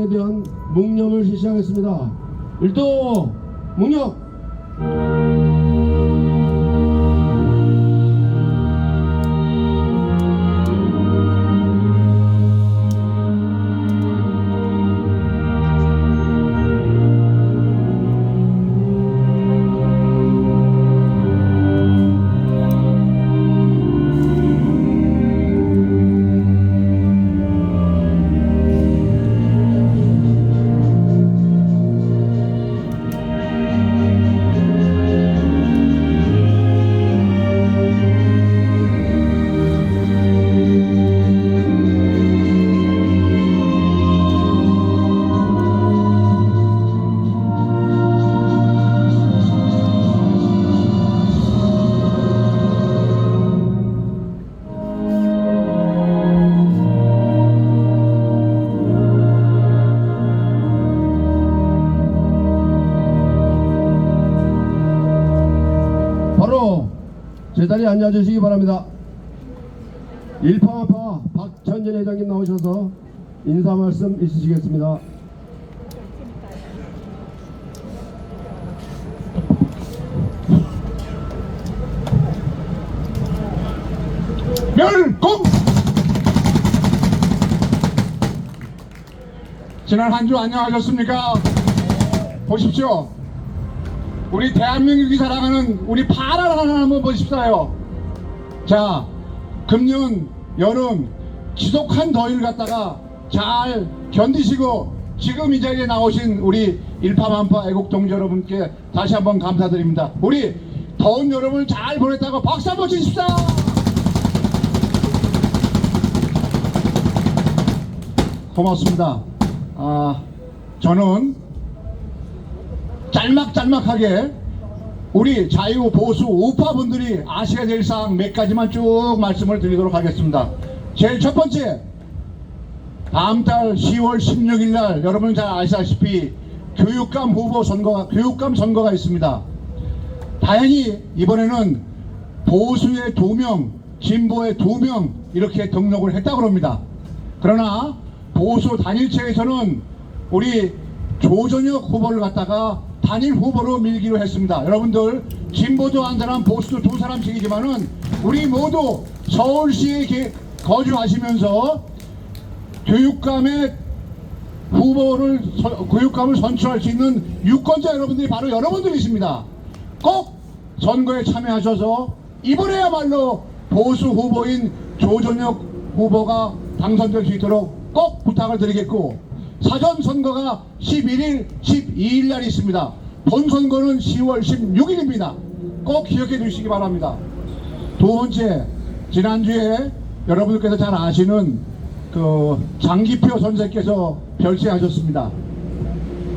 운동에 대한 묵념을 실시하겠습니다. 1도 묵념. 바로 제자리에 앉아주시기 바랍니다. 일파만파 박찬진 회장님 나오셔서 인사 말씀 있으시겠습니다. 멸공! 지난 한 주 안녕하셨습니까? 보십시오. 우리 대한민국이 사랑하는 우리 파란 하나 한번 보십시오. 자, 금년 여름 지독한 더위를 갖다가 잘 견디시고 지금 이 자리에 나오신 우리 일파만파 애국동지 여러분께 다시 한번 감사드립니다. 우리 더운 여름을 잘 보냈다고 박수 한번 주십시오. 고맙습니다. 저는 짤막짤막하게 우리 자유 보수 우파분들이 아셔야 될 사항 몇 가지만 쭉 말씀을 드리도록 하겠습니다. 제일 첫 번째, 다음 달 10월 16일 날 여러분 잘 아시다시피 교육감 선거가 있습니다. 다행히 이번에는 보수의 2명, 진보의 2명 이렇게 등록을 했다고 합니다. 그러나 보수 단일체에서는 우리 조전혁 후보를 갖다가 단일 후보로 밀기로 했습니다. 여러분들 진보도 한 사람 보수도 2사람씩이지만은 우리 모두 서울시에 거주하시면서 교육감을 선출할 수 있는 유권자 여러분들이 바로 여러분들이십니다. 꼭 선거에 참여하셔서 이번에야말로 보수 후보인 조전혁 후보가 당선될 수 있도록 꼭 부탁을 드리겠고, 사전 선거가 11일, 12일 날 있습니다. 본선거는 10월 16일입니다. 꼭 기억해 주시기 바랍니다. 두 번째, 지난주에 여러분들께서 잘 아시는 장기표 선생께서 별세하셨습니다.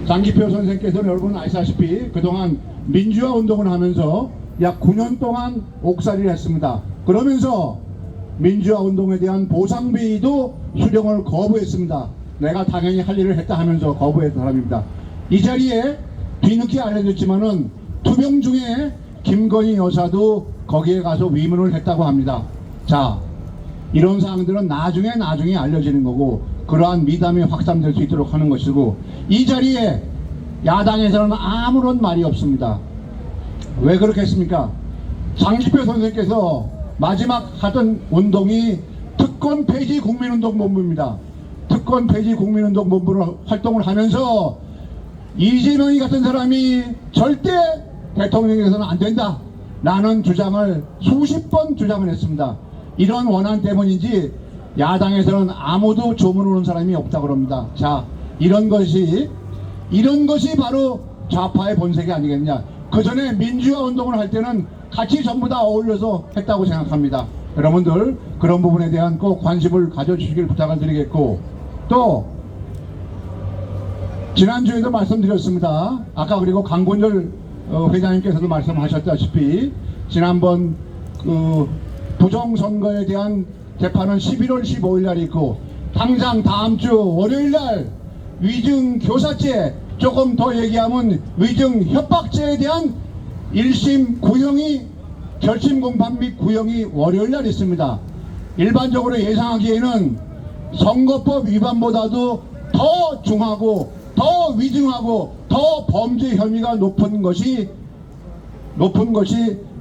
장기표 선생께서는 여러분 아시다시피 그동안 민주화 운동을 하면서 약 9년 동안 옥살이를 했습니다. 그러면서 민주화 운동에 대한 보상비도 수령을 거부했습니다. 내가 당연히 할 일을 했다 하면서 거부했던 사람입니다. 이 자리에 뒤늦게 알려졌지만은 2명 중에 김건희 여사도 거기에 가서 위문을 했다고 합니다. 자, 이런 사항들은 나중에 알려지는 거고, 그러한 미담이 확산될 수 있도록 하는 것이고, 이 자리에 야당에서는 아무런 말이 없습니다. 왜 그렇겠습니까? 장기표 선생께서 마지막 하던 운동이 특권 폐지 국민운동본부입니다. 특권 폐지 국민운동본부를 활동을 하면서 이재명이 같은 사람이 절대 대통령이 돼서는 안 된다 라는 주장을 수십 번 주장을 했습니다. 이런 원한 때문인지 야당에서는 아무도 조문을 오는 사람이 없다고 합니다. 자, 이런 것이 바로 좌파의 본색이 아니겠냐. 그 전에 민주화 운동을 할 때는 같이 전부 다 어울려서 했다고 생각합니다. 여러분들 그런 부분에 대한 꼭 관심을 가져주시길 부탁을 드리겠고, 또 지난주에도 말씀드렸습니다. 아까 그리고 강본열 회장님께서도 말씀하셨다시피 지난번 부정선거에 대한 재판은 11월 15일 날 있고, 당장 다음 주 월요일 날 위증 교사죄, 조금 더 얘기하면 위증 협박죄에 대한 1심 구형이, 결심 공판 및 구형이 월요일 날 있습니다. 일반적으로 예상하기에는 선거법 위반보다도 더 중하고 더 위중하고 더 범죄 혐의가 높은 것이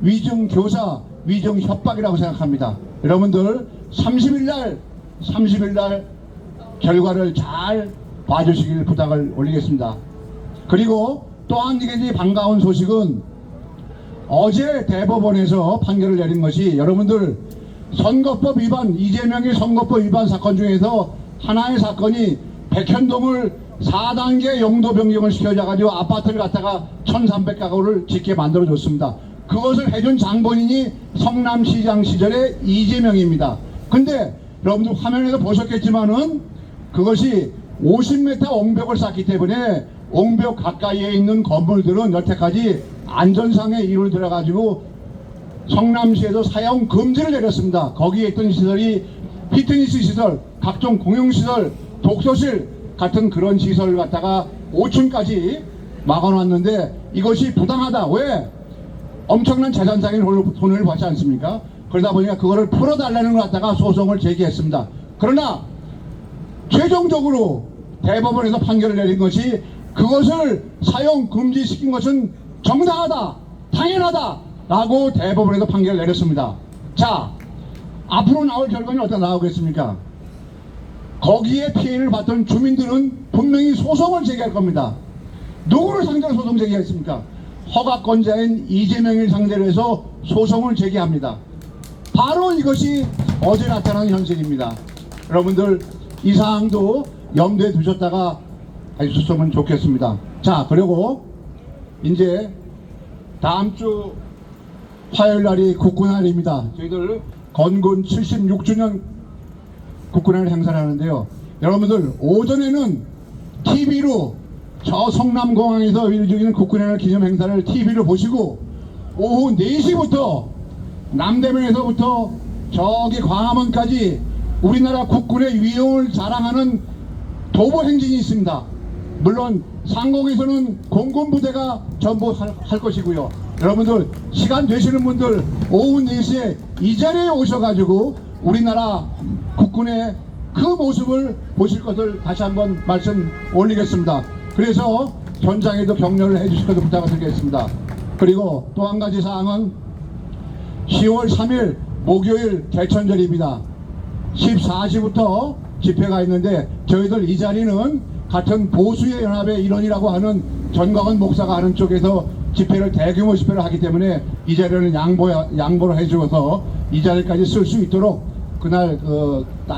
위중 교사, 위중 협박이라고 생각합니다. 여러분들 30일 날 결과를 잘 봐주시길 부탁을 올리겠습니다. 그리고 또한 이게 반가운 소식은 어제 대법원에서 판결을 내린 것이 여러분들 선거법 위반, 이재명의 선거법 위반 사건 중에서 하나의 사건이 백현동을 4단계 용도 변경을 시켜줘가지고 아파트를 갖다가 1300가구를 짓게 만들어줬습니다. 그것을 해준 장본인이 성남시장 시절의 이재명입니다. 근데 여러분들 화면에서 보셨겠지만은 그것이 50m 옹벽을 쌓기 때문에 옹벽 가까이에 있는 건물들은 여태까지 안전상의 이유를 들어가지고 성남시에서 사용 금지를 내렸습니다. 거기에 있던 시설이 피트니스 시설, 각종 공용시설, 독서실 같은 그런 시설을 갖다가 5층까지 막아놨는데 이것이 부당하다. 왜? 엄청난 재산상의 돈을 받지 않습니까? 그러다 보니까 그거를 풀어달라는 걸 갖다가 소송을 제기했습니다. 그러나 최종적으로 대법원에서 판결을 내린 것이 그것을 사용 금지시킨 것은 정당하다, 당연하다 라고 대법원에서 판결을 내렸습니다. 자, 앞으로 나올 결과는 어떻게 나오겠습니까? 거기에 피해를 받던 주민들은 분명히 소송을 제기할 겁니다. 누구를 상대로 소송 제기했습니까? 허가권자인 이재명을 상대로 해서 소송을 제기합니다. 바로 이것이 어제 나타난 현실입니다. 여러분들 이 사항도 염두에 두셨다가 해주셨으면 좋겠습니다. 자, 그리고 이제 다음 주 화요일 날이 국군날입니다. 저희들 건군 76주년 국군날 행사를 하는데요. 여러분들 오전에는 TV로 저 성남공항에서 일중이는 국군날 기념 행사를 TV로 보시고 오후 4시부터 남대문에서부터 저기 광화문까지 우리나라 국군의 위용을 자랑하는 도보 행진이 있습니다. 물론 상공에서는 공군 부대가 전부 할 것이고요. 여러분들 시간 되시는 분들 오후 4시에 이 자리에 오셔가지고 우리나라 국군의 그 모습을 보실 것을 다시 한번 말씀 올리겠습니다. 그래서 현장에도 격려를 해주실 것을 부탁을 드리겠습니다. 그리고 또 한 가지 사항은 10월 3일 목요일 개천절입니다. 14시부터 집회가 있는데 저희들 이 자리는 같은 보수의 연합의 일원이라고 하는 전광훈 목사가 하는 쪽에서 집회를 대규모 집회를 하기 때문에 이 자리는 양보를 해주어서 이 자리까지 쓸 수 있도록 그날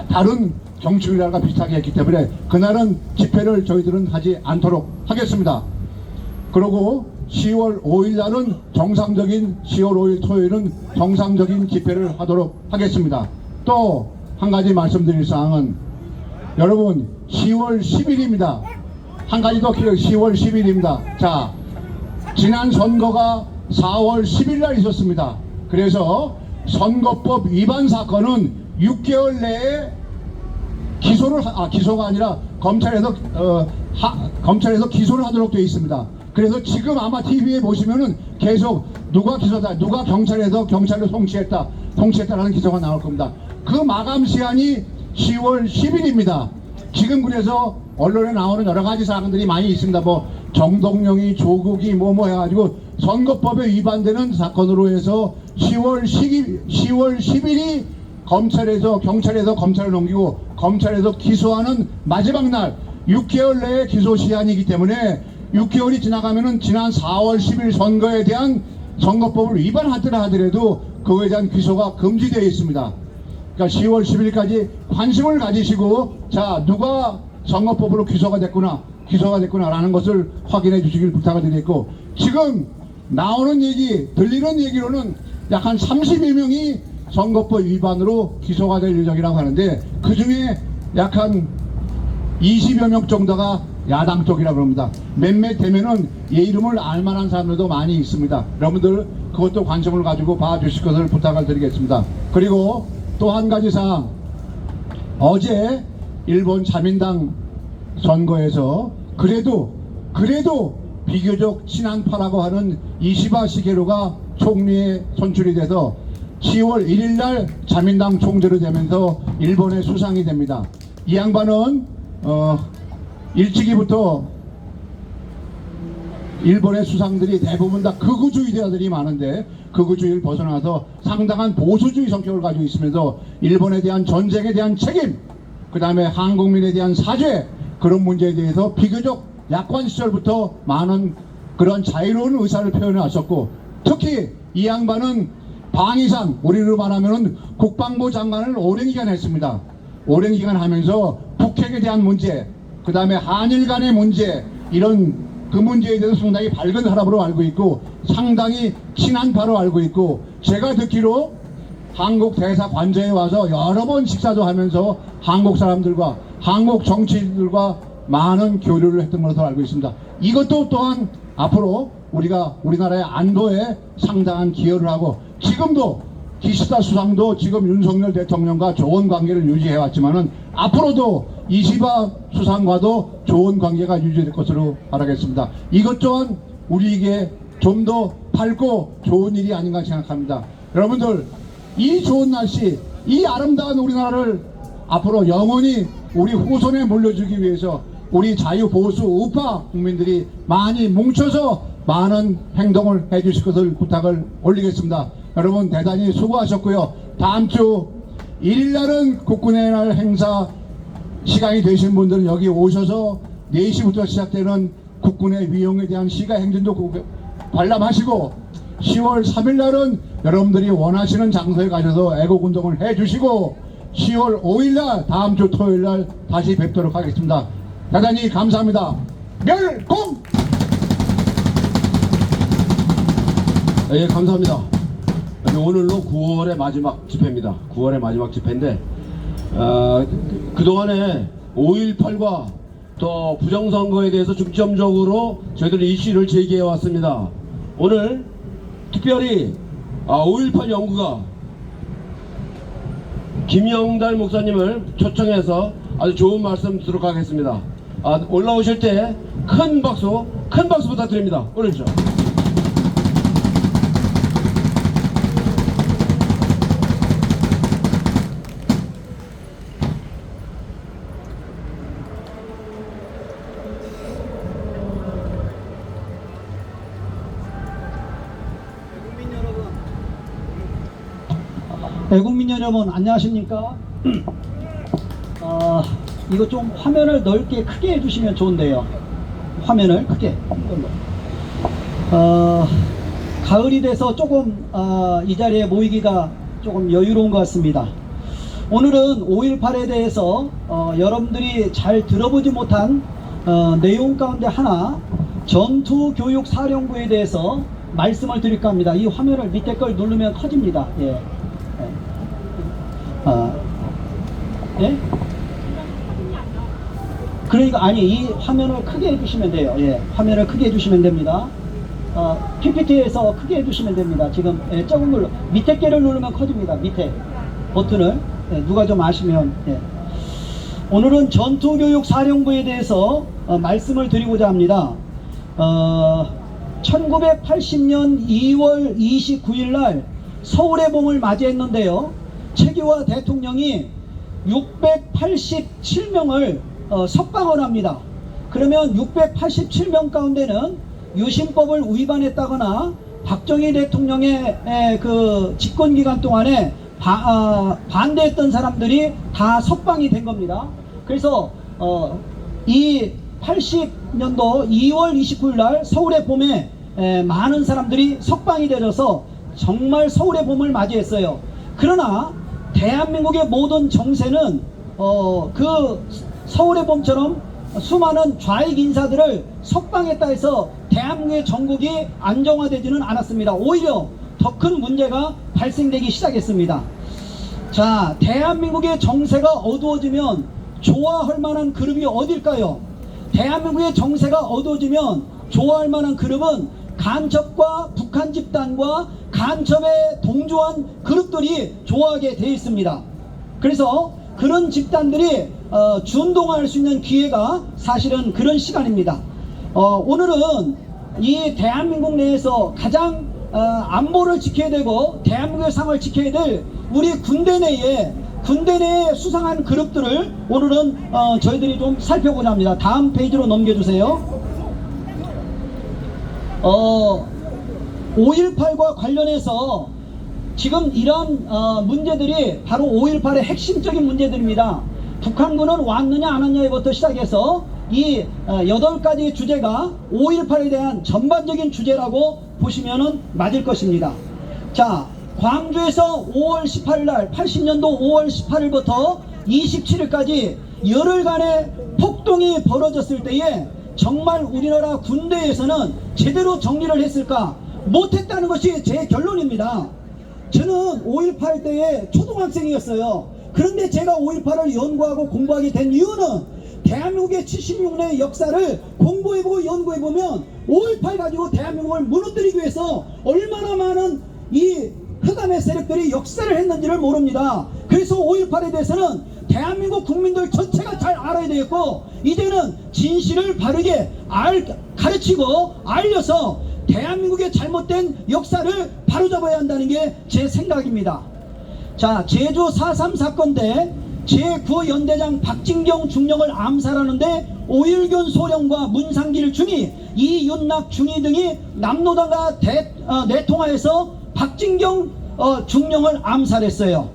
다른 정치인들과 비슷하게 했기 때문에 그날은 집회를 저희들은 하지 않도록 하겠습니다. 그리고 10월 5일 날은 정상적인 10월 5일 토요일은 정상적인 집회를 하도록 하겠습니다. 또 한 가지 말씀드릴 사항은 여러분 10월 10일입니다. 한 가지 더 기억 10월 10일입니다. 자, 지난 선거가 4월 10일 날 있었습니다. 그래서 선거법 위반 사건은 6개월 내에 기소가 아니라 검찰에서 기소를 하도록 되어 있습니다. 그래서 지금 아마 TV에 보시면은 계속 누가 기소다, 누가 경찰로 송치했다라는 기소가 나올 겁니다. 그 마감 시한이 10월 10일입니다. 지금 그래서 언론에 나오는 여러 가지 사항들이 많이 있습니다. 뭐 정동영이 조국이 뭐 해가지고 선거법에 위반되는 사건으로 해서 10월 10일이 경찰에서 검찰을 넘기고 검찰에서 기소하는 마지막 날 6개월 내에 기소 시한이기 때문에 6개월이 지나가면은 지난 4월 10일 선거에 대한 선거법을 위반하더라 하더라도 그거에 대한 기소가 금지되어 있습니다. 그러니까 10월 10일까지 관심을 가지시고 자 누가 선거법으로 기소가 됐구나라는 것을 확인해 주시길 부탁을 드리겠고 지금 나오는 얘기 들리는 얘기로는 약 한 32명이 선거법 위반으로 기소가 될 예정이라고 하는데 그 중에 약 한 20여 명 정도가 야당 쪽이라고 합니다. 몇몇 되면은 얘 이름을 알만한 사람들도 많이 있습니다. 여러분들 그것도 관심을 가지고 봐주실 것을 부탁을 드리겠습니다. 그리고 또 한 가지 사항, 어제 일본 자민당 선거에서 그래도 비교적 친한파라고 하는 이시바 시게루가 총리에 선출이 돼서 10월 1일 날 자민당 총재로 되면서 일본의 수상이 됩니다. 이 양반은 일찍이부터 일본의 수상들이 대부분 다 극우주의자들이 많은데 극우주의를 벗어나서 상당한 보수주의 성격을 가지고 있으면서 일본에 대한 전쟁에 대한 책임, 그 다음에 한국민에 대한 사죄, 그런 문제에 대해서 비교적 야권 시절부터 많은 그런 자유로운 의사를 표현해 왔었고, 특히 이 양반은 방위상, 우리로 말하면 국방부 장관을 오랜 기간 했습니다. 오랜 기간 하면서 북핵에 대한 문제, 그 다음에 한일 간의 문제, 이런 그 문제에 대해서 상당히 밝은 사람으로 알고 있고 상당히 친한파로 알고 있고, 제가 듣기로 한국 대사 관저에 와서 여러 번 식사도 하면서 한국 사람들과 한국 정치인들과 많은 교류를 했던 것으로 알고 있습니다. 이것도 또한 앞으로 우리가 우리나라의 안보에 상당한 기여를 하고, 지금도 기시다 수상도 지금 윤석열 대통령과 좋은 관계를 유지해 왔지만은 앞으로도 이시바 수상과도 좋은 관계가 유지될 것으로 바라겠습니다. 이것 또한 우리에게 좀 더 밝고 좋은 일이 아닌가 생각합니다. 여러분들, 이 좋은 날씨, 이 아름다운 우리나라를 앞으로 영원히 우리 후손에 물려주기 위해서 우리 자유보수 우파 국민들이 많이 뭉쳐서 많은 행동을 해주실 것을 부탁을 올리겠습니다. 여러분 대단히 수고하셨고요. 다음 주 1일날은 국군의 날 행사 시간이 되신 분들은 여기 오셔서 4시부터 시작되는 국군의 위용에 대한 시가 행진도 관람하시고, 10월 3일날은 여러분들이 원하시는 장소에 가셔서 애국운동을 해주시고, 10월 5일날 다음 주 토요일날 다시 뵙도록 하겠습니다. 대단히 감사합니다. 멸공! 예, 감사합니다. 오늘로 9월의 마지막 집회입니다. 9월의 마지막 집회인데 그동안에 5.18과 또 부정선거에 대해서 중점적으로 저희들이 이슈를 제기해 왔습니다. 오늘 특별히 5.18 연구가 김영달 목사님을 초청해서 아주 좋은 말씀 듣도록 하겠습니다. 올라오실 때 큰 박수 부탁드립니다. 올려주죠. 애국민 여러분, 안녕하십니까? 이거 좀 화면을 넓게 크게 해주시면 좋은데요. 화면을 크게. 가을이 돼서 조금 이 자리에 모이기가 조금 여유로운 것 같습니다. 오늘은 5.18에 대해서 여러분들이 잘 들어보지 못한 내용 가운데 하나, 전투교육사령부에 대해서 말씀을 드릴까 합니다. 이 화면을 밑에 걸 누르면 커집니다. 예. 예? 그러니까 아니, 이 화면을 크게 해주시면 돼요. 예, 화면을 크게 해주시면 됩니다. PPT에서 크게 해주시면 됩니다. 지금 적은 걸로 밑에 개를 누르면 커집니다. 밑에 버튼을 누가 좀 아시면. 오늘은 전투교육사령부에 대해서 말씀을 드리고자 합니다. 1980년 2월 29일 날 서울의 봄을 맞이했는데요. 최규하 대통령이 687명을 석방을 합니다. 그러면 687명 가운데는 유신법을 위반했다거나 박정희 대통령의 그 집권기간 동안에 반대했던 사람들이 다 석방이 된 겁니다. 그래서 이 80년도 2월 29일 날 서울의 봄에 많은 사람들이 석방이 되어서 정말 서울의 봄을 맞이했어요. 그러나 대한민국의 모든 정세는 그 서울의 봄처럼 수많은 좌익 인사들을 석방했다 해서 대한민국의 전국이 안정화되지는 않았습니다. 오히려 더 큰 문제가 발생되기 시작했습니다. 자, 대한민국의 정세가 어두워지면 좋아할 만한 그룹이 어딜까요? 대한민국의 정세가 어두워지면 좋아할 만한 그룹은 간첩과 북한 집단과 간첩에 동조한 그룹들이 좋아하게 되어 있습니다. 그래서 그런 집단들이 준동할 수 있는 기회가 사실은 그런 시간입니다. 오늘은 이 대한민국 내에서 가장 안보를 지켜야 되고 대한민국의 상을 지켜야 될 우리 군대 내에 군대 내에 수상한 그룹들을 오늘은 저희들이 좀 살펴보자 합니다. 다음 페이지로 넘겨주세요. 5.18과 관련해서 지금 이런 문제들이 바로 5.18의 핵심적인 문제들입니다. 북한군은 왔느냐 안 왔느냐부터 시작해서 이 8가지 주제가 5.18에 대한 전반적인 주제라고 보시면 맞을 것입니다. 자, 광주에서 5월 18일 날 80년도 5월 18일부터 27일까지 열흘간의 폭동이 벌어졌을 때에 정말 우리나라 군대에서는 제대로 정리를 했을까? 못했다는 것이 제 결론입니다. 저는 5.18 때에 초등학생이었어요. 그런데 제가 5.18을 연구하고 공부하게 된 이유는 대한민국의 76년의 역사를 공부해보고 연구해보면 5.18 가지고 대한민국을 무너뜨리기 위해서 얼마나 많은 이 흑암의 세력들이 역사를 했는지를 모릅니다. 그래서 5.18에 대해서는 대한민국 국민들 전체가 잘 알아야 되겠고, 이제는 진실을 바르게 가르치고 알려서 대한민국의 잘못된 역사를 바로잡아야 한다는 게 제 생각입니다. 자, 제주 4.3 사건 때 제9연대장 박진경 중령을 암살하는데 오일균 소령과 문상길 중위, 이윤락 중위 등이 남로당과 내통하여서 박진경 중령을 암살했어요.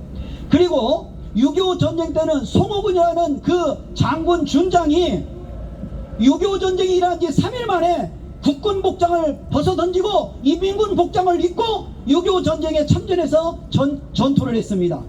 그리고 6.25 전쟁 때는 송호근이라는 그 장군 준장이 6.25 전쟁이 일어난 지 3일 만에 국군 복장을 벗어던지고 이민군 복장을 입고 6.25 전쟁에 참전해서 전투를 했습니다.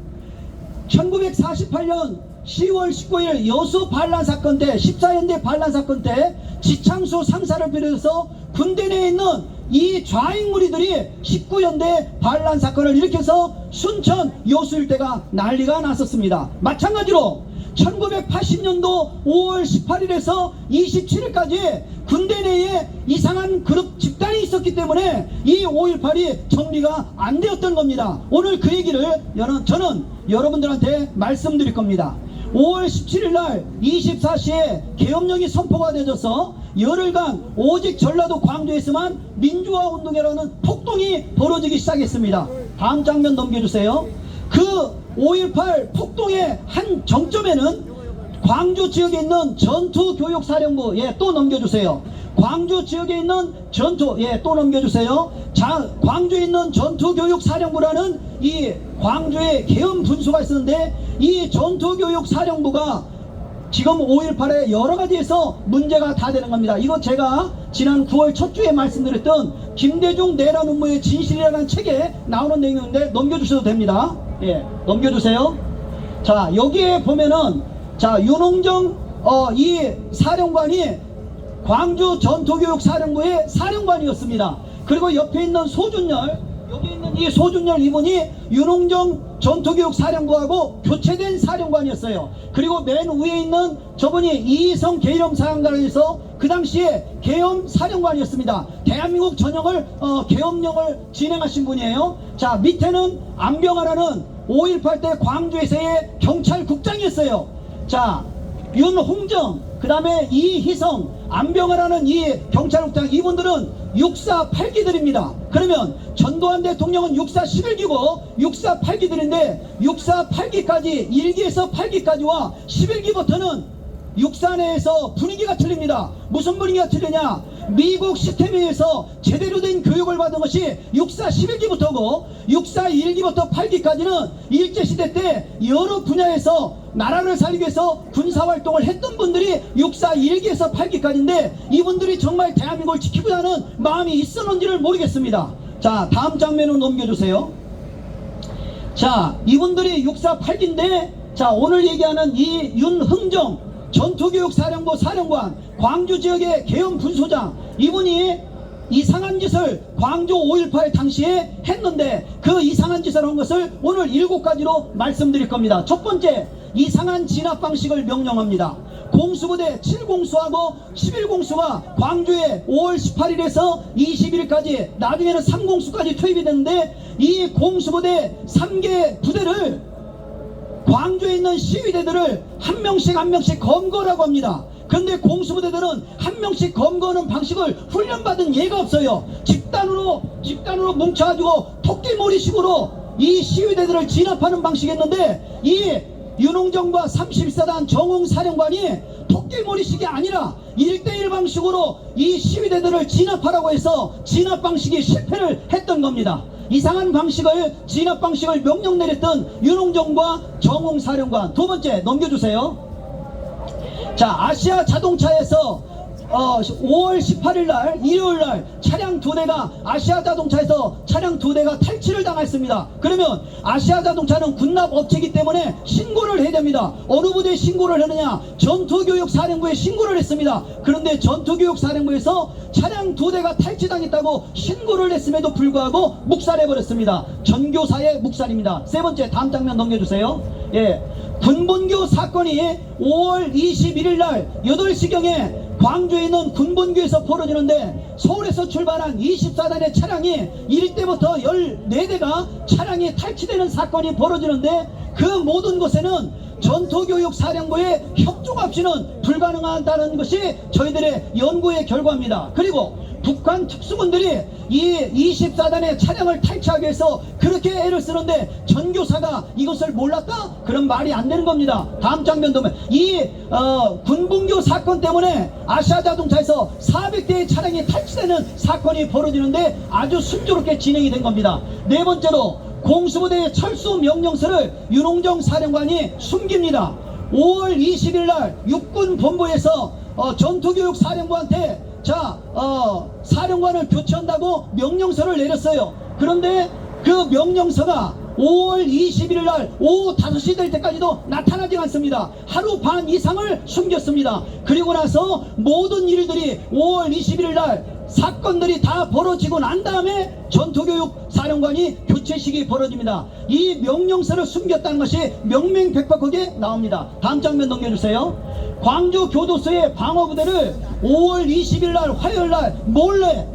1948년 10월 19일 여수 반란 사건 때, 14연대 반란 사건 때 지창수 3사를 비롯해서 군대 내에 있는 이 좌익무리들이 19연대 반란 사건을 일으켜서 순천 여수 일대가 난리가 났었습니다. 마찬가지로 1980년도 5월 18일에서 27일까지 군대 내에 이상한 그룹 집단이 있었기 때문에 이 5.18이 정리가 안 되었던 겁니다. 오늘 그 얘기를 저는 여러분들한테 말씀드릴 겁니다. 5월 17일 날 24시에 계엄령이 선포가 되어서 열흘간 오직 전라도 광주에서만 민주화 운동이라는 폭동이 벌어지기 시작했습니다. 다음 장면 넘겨주세요. 그 5.18 폭동의 한 정점에는 광주 지역에 있는 전투교육사령부, 또 넘겨주세요. 광주 지역에 있는 또 넘겨주세요. 자, 광주에 있는 전투교육사령부라는 이 광주에 계엄 분수가 있었는데, 이 전투교육사령부가 지금 5.18에 여러가지에서 문제가 다 되는 겁니다. 이거 제가 지난 9월 첫 주에 말씀드렸던 김대중 내란 음모의 진실이라는 책에 나오는 내용인데 넘겨주셔도 됩니다. 넘겨주세요. 자, 여기에 보면은 윤홍정 이 사령관이 광주 전투교육사령부의 사령관이었습니다. 그리고 옆에 있는 소준열, 여기 있는 이 소준열 이분이 윤홍정 전투교육사령부하고 교체된 사령관이었어요. 그리고 맨 위에 있는 저분이 이희성 계엄사령관에서 그 당시에 계엄사령관이었습니다. 대한민국 전역을 계엄령을 진행하신 분이에요. 자, 밑에는 안병하라는 5.18 때 광주에서의 경찰국장이었어요. 자, 윤홍정, 그 다음에 이희성, 안병하라는 이 경찰국장, 이분들은 육사 8기들입니다. 그러면 전두환 대통령은 육사 11기고 육사 8기들인데 육사 8기까지 1기에서 8기까지와 11기부터는 육사 내에서 분위기가 틀립니다. 무슨 분위기가 틀리냐? 미국 시스템에서 제대로 된 교육을 받은 것이 육사 11기부터고 육사 1기부터 8기까지는 일제시대 때 여러 분야에서 나라를 살리기 위해서 군사활동을 했던 분들이 육사 1기에서 8기까지인데 이분들이 정말 대한민국을 지키고자 하는 마음이 있었는지를 모르겠습니다. 자, 다음 장면으로 넘겨주세요. 자, 이분들이 육사 8기인데, 자, 오늘 얘기하는 이 윤흥정 전투교육사령부 사령관, 광주 지역의 계엄 분소장, 이분이 이상한 짓을 광주 5.18 당시에 했는데 그 이상한 짓을 한 것을 오늘 7가지로 말씀드릴 겁니다. 첫 번째, 이상한 진압 방식을 명령합니다. 공수부대 7공수하고 11공수가 광주에 5월 18일에서 20일까지, 나중에는 3공수까지 투입이 됐는데 이 공수부대 3개 부대를 광주에 있는 시위대들을 한 명씩 검거라고 합니다. 그런데 공수부대들은 한 명씩 검거하는 방식을 훈련받은 예가 없어요. 집단으로 뭉쳐가지고 토끼몰이식으로 이 시위대들을 진압하는 방식이었는데 이 윤홍정과 31사단 정홍 사령관이 토끼머리식이 아니라 1대1 방식으로 이 시위대들을 진압하라고 해서 진압 방식이 실패를 했던 겁니다. 이상한 방식을, 진압 방식을 명령 내렸던 윤홍정과 정홍 사령관. 두 번째 넘겨주세요. 자, 아시아 자동차에서 5월 18일 날 일요일 날 차량 2대가 아시아 자동차에서 차량 2대가 탈취를 당했습니다. 그러면 아시아 자동차는 군납 업체이기 때문에 신고를 해야 됩니다. 어느 부대에 신고를 하느냐? 전투교육사령부에 신고를 했습니다. 그런데 전투교육사령부에서 차량 2대가 탈취당했다고 신고를 했음에도 불구하고 묵살해버렸습니다. 전교사의 묵살입니다. 세 번째, 다음 장면 넘겨주세요. 예, 군본교 사건이 5월 21일 날 8시경에 광주에 있는 군본교에서 벌어지는데 서울에서 출발한 24단의 차량이 1대부터 14대가 차량이 탈취되는 사건이 벌어지는데 그 모든 것에는 전투교육사령부의 협조가 없이는 불가능하다는 것이 저희들의 연구의 결과입니다. 그리고 북한 특수군들이 이 24단의 차량을 탈취하기 위해서 그렇게 애를 쓰는데 전교사가 이것을 몰랐다? 그런 말이 안 되는 겁니다. 다음 장면 보면 이 군본교 사건 때문에 아시아 자동차에서 400대의 차량이 탈취되는 사건이 벌어지는데 아주 순조롭게 진행이 된 겁니다. 네 번째로 공수부대의 철수 명령서를 윤홍정 사령관이 숨깁니다. 5월 20일 날 육군본부에서 전투교육 사령부한테 사령관을 교체한다고 명령서를 내렸어요. 그런데 그 명령서가 5월 21일 날 오후 5시 될 때까지도 나타나지 않습니다. 하루 반 이상을 숨겼습니다. 그리고 나서 모든 일들이 5월 21일 날 사건들이 다 벌어지고 난 다음에 전투교육 사령관이 교체식이 벌어집니다. 이 명령서를 숨겼다는 것이 명명백백하게 나옵니다. 다음 장면 넘겨주세요. 광주 교도소의 방어부대를 5월 20일 날 화요일 날 몰래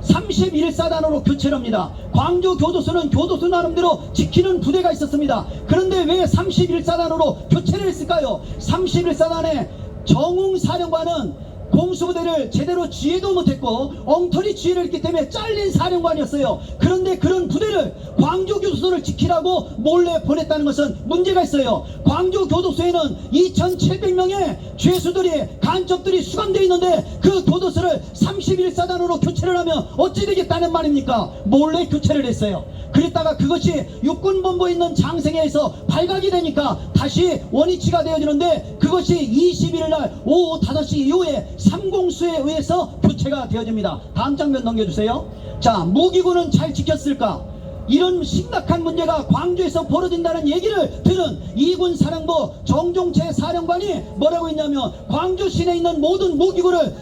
31사단으로 교체를 합니다. 광주 교도소는 교도소 나름대로 지키는 부대가 있었습니다. 그런데 왜 31사단으로 교체를 했을까요? 31사단의 정웅 사령관은 공수부대를 제대로 지휘도 못했고 엉터리 지휘를 했기 때문에 잘린 사령관이었어요. 그런데 그런 부대를 광주 교도소를 지키라고 몰래 보냈다는 것은 문제가 있어요. 광주 교도소에는 2700명의 죄수들이, 간첩들이 수감되어 있는데 그 교도소를 31사단으로 교체를 하면 어찌 되겠다는 말입니까? 몰래 교체를 했어요. 그랬다가 그것이 육군본부에 있는 장생회에서 발각이 되니까 다시 원위치가 되어지는데 그것이 21일 날 오후 5시 이후에 삼공수에 의해서 교체가 되어집니다. 다음 장면 넘겨주세요. 자, 무기고는 잘 지켰을까? 이런 심각한 문제가 광주에서 벌어진다는 얘기를 들은 2군 사령부 정종채 사령관이 뭐라고 했냐면 광주 시내에 있는 모든 무기고를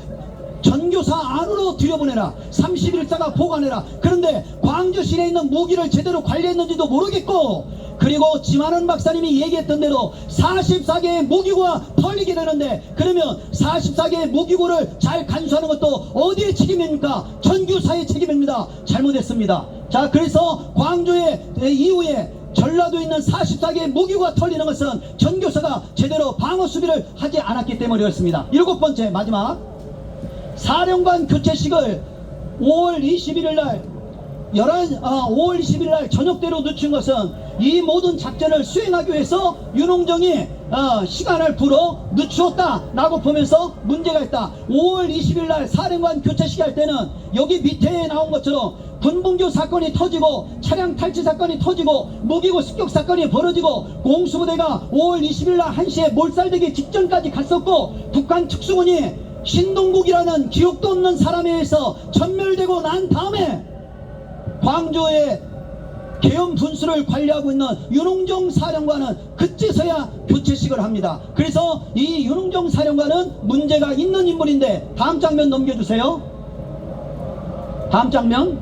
전교사 안으로 들여보내라. 31사가 보관해라. 그런데 광주 시내에 있는 무기를 제대로 관리했는지도 모르겠고, 그리고 지만원 박사님이 얘기했던 대로 44개의 무기고가 털리게 되는데, 그러면 44개의 무기고를 잘 간수하는 것도 어디의 책임입니까? 전교사의 책임입니다. 잘못했습니다. 자, 그래서 광주의 이후에 전라도에 있는 44개의 무기고가 털리는 것은 전교사가 제대로 방어 수비를 하지 않았기 때문이었습니다. 7번째 마지막, 사령관 교체식을 5월 21일 날 5월 20일 날 저녁대로 늦춘 것은 이 모든 작전을 수행하기 위해서 윤홍정이 시간을 불어 늦추었다 라고 보면서 문제가 있다. 5월 20일 날 사령관 교체식 할 때는 여기 밑에 나온 것처럼 군본교 사건이 터지고 차량 탈취 사건이 터지고 무기고 습격 사건이 벌어지고 공수부대가 5월 20일 날 1시에 몰살되기 직전까지 갔었고, 북한 특수군이 신동국이라는 기억도 없는 사람에 의해서 전멸되고 난 다음에 광주의 계엄 분수를 관리하고 있는 윤홍정 사령관은 그제서야 교체식을 합니다. 그래서 이 윤홍정 사령관은 문제가 있는 인물인데, 다음 장면 넘겨주세요. 다음 장면.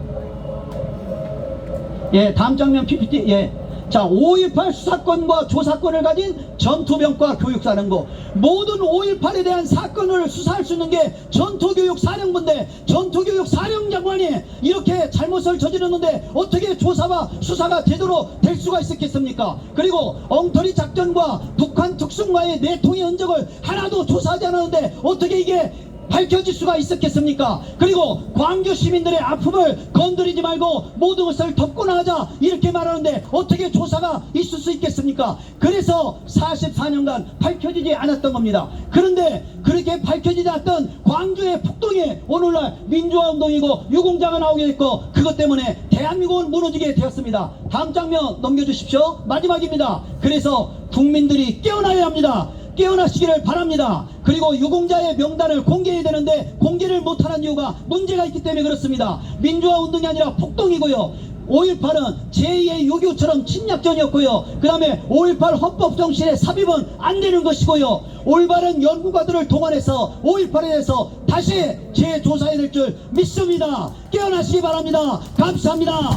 예, 다음 장면 PPT. 예. 자, 5.18 수사권과 조사권을 가진 전투병과 교육사령부. 모든 5.18에 대한 사건을 수사할 수 있는 게 전투교육사령부인데, 전투교육사령장관이 이렇게 잘못을 저질렀는데 어떻게 조사와 수사가 제대로 될 수가 있었겠습니까? 그리고 엉터리 작전과 북한 특수군과의 내통의 흔적을 하나도 조사하지 않았는데 어떻게 이게 밝혀질 수가 있었겠습니까? 그리고 광주 시민들의 아픔을 건드리지 말고 모든 것을 덮고 나가자 이렇게 말하는데 어떻게 조사가 있을 수 있겠습니까? 그래서 44년간 밝혀지지 않았던 겁니다. 그런데 그렇게 밝혀지지 않았던 광주의 폭동이 오늘날 민주화 운동이고 유공자가 나오게 됐고 그것 때문에 대한민국은 무너지게 되었습니다. 다음 장면 넘겨주십시오. 마지막입니다. 그래서 국민들이 깨어나야 합니다. 깨어나시기를 바랍니다. 그리고 유공자의 명단을 공개해야 되는데 공개를 못하는 이유가 문제가 있기 때문에 그렇습니다. 민주화 운동이 아니라 폭동이고요. 5.18은 제2의 6.25처럼 침략전이었고요. 그 다음에 5.18 헌법정신의 삽입은 안 되는 것이고요. 올바른 연구가들을 동원해서 5.18에 대해서 다시 재조사해야 될 줄 믿습니다. 깨어나시기 바랍니다. 감사합니다.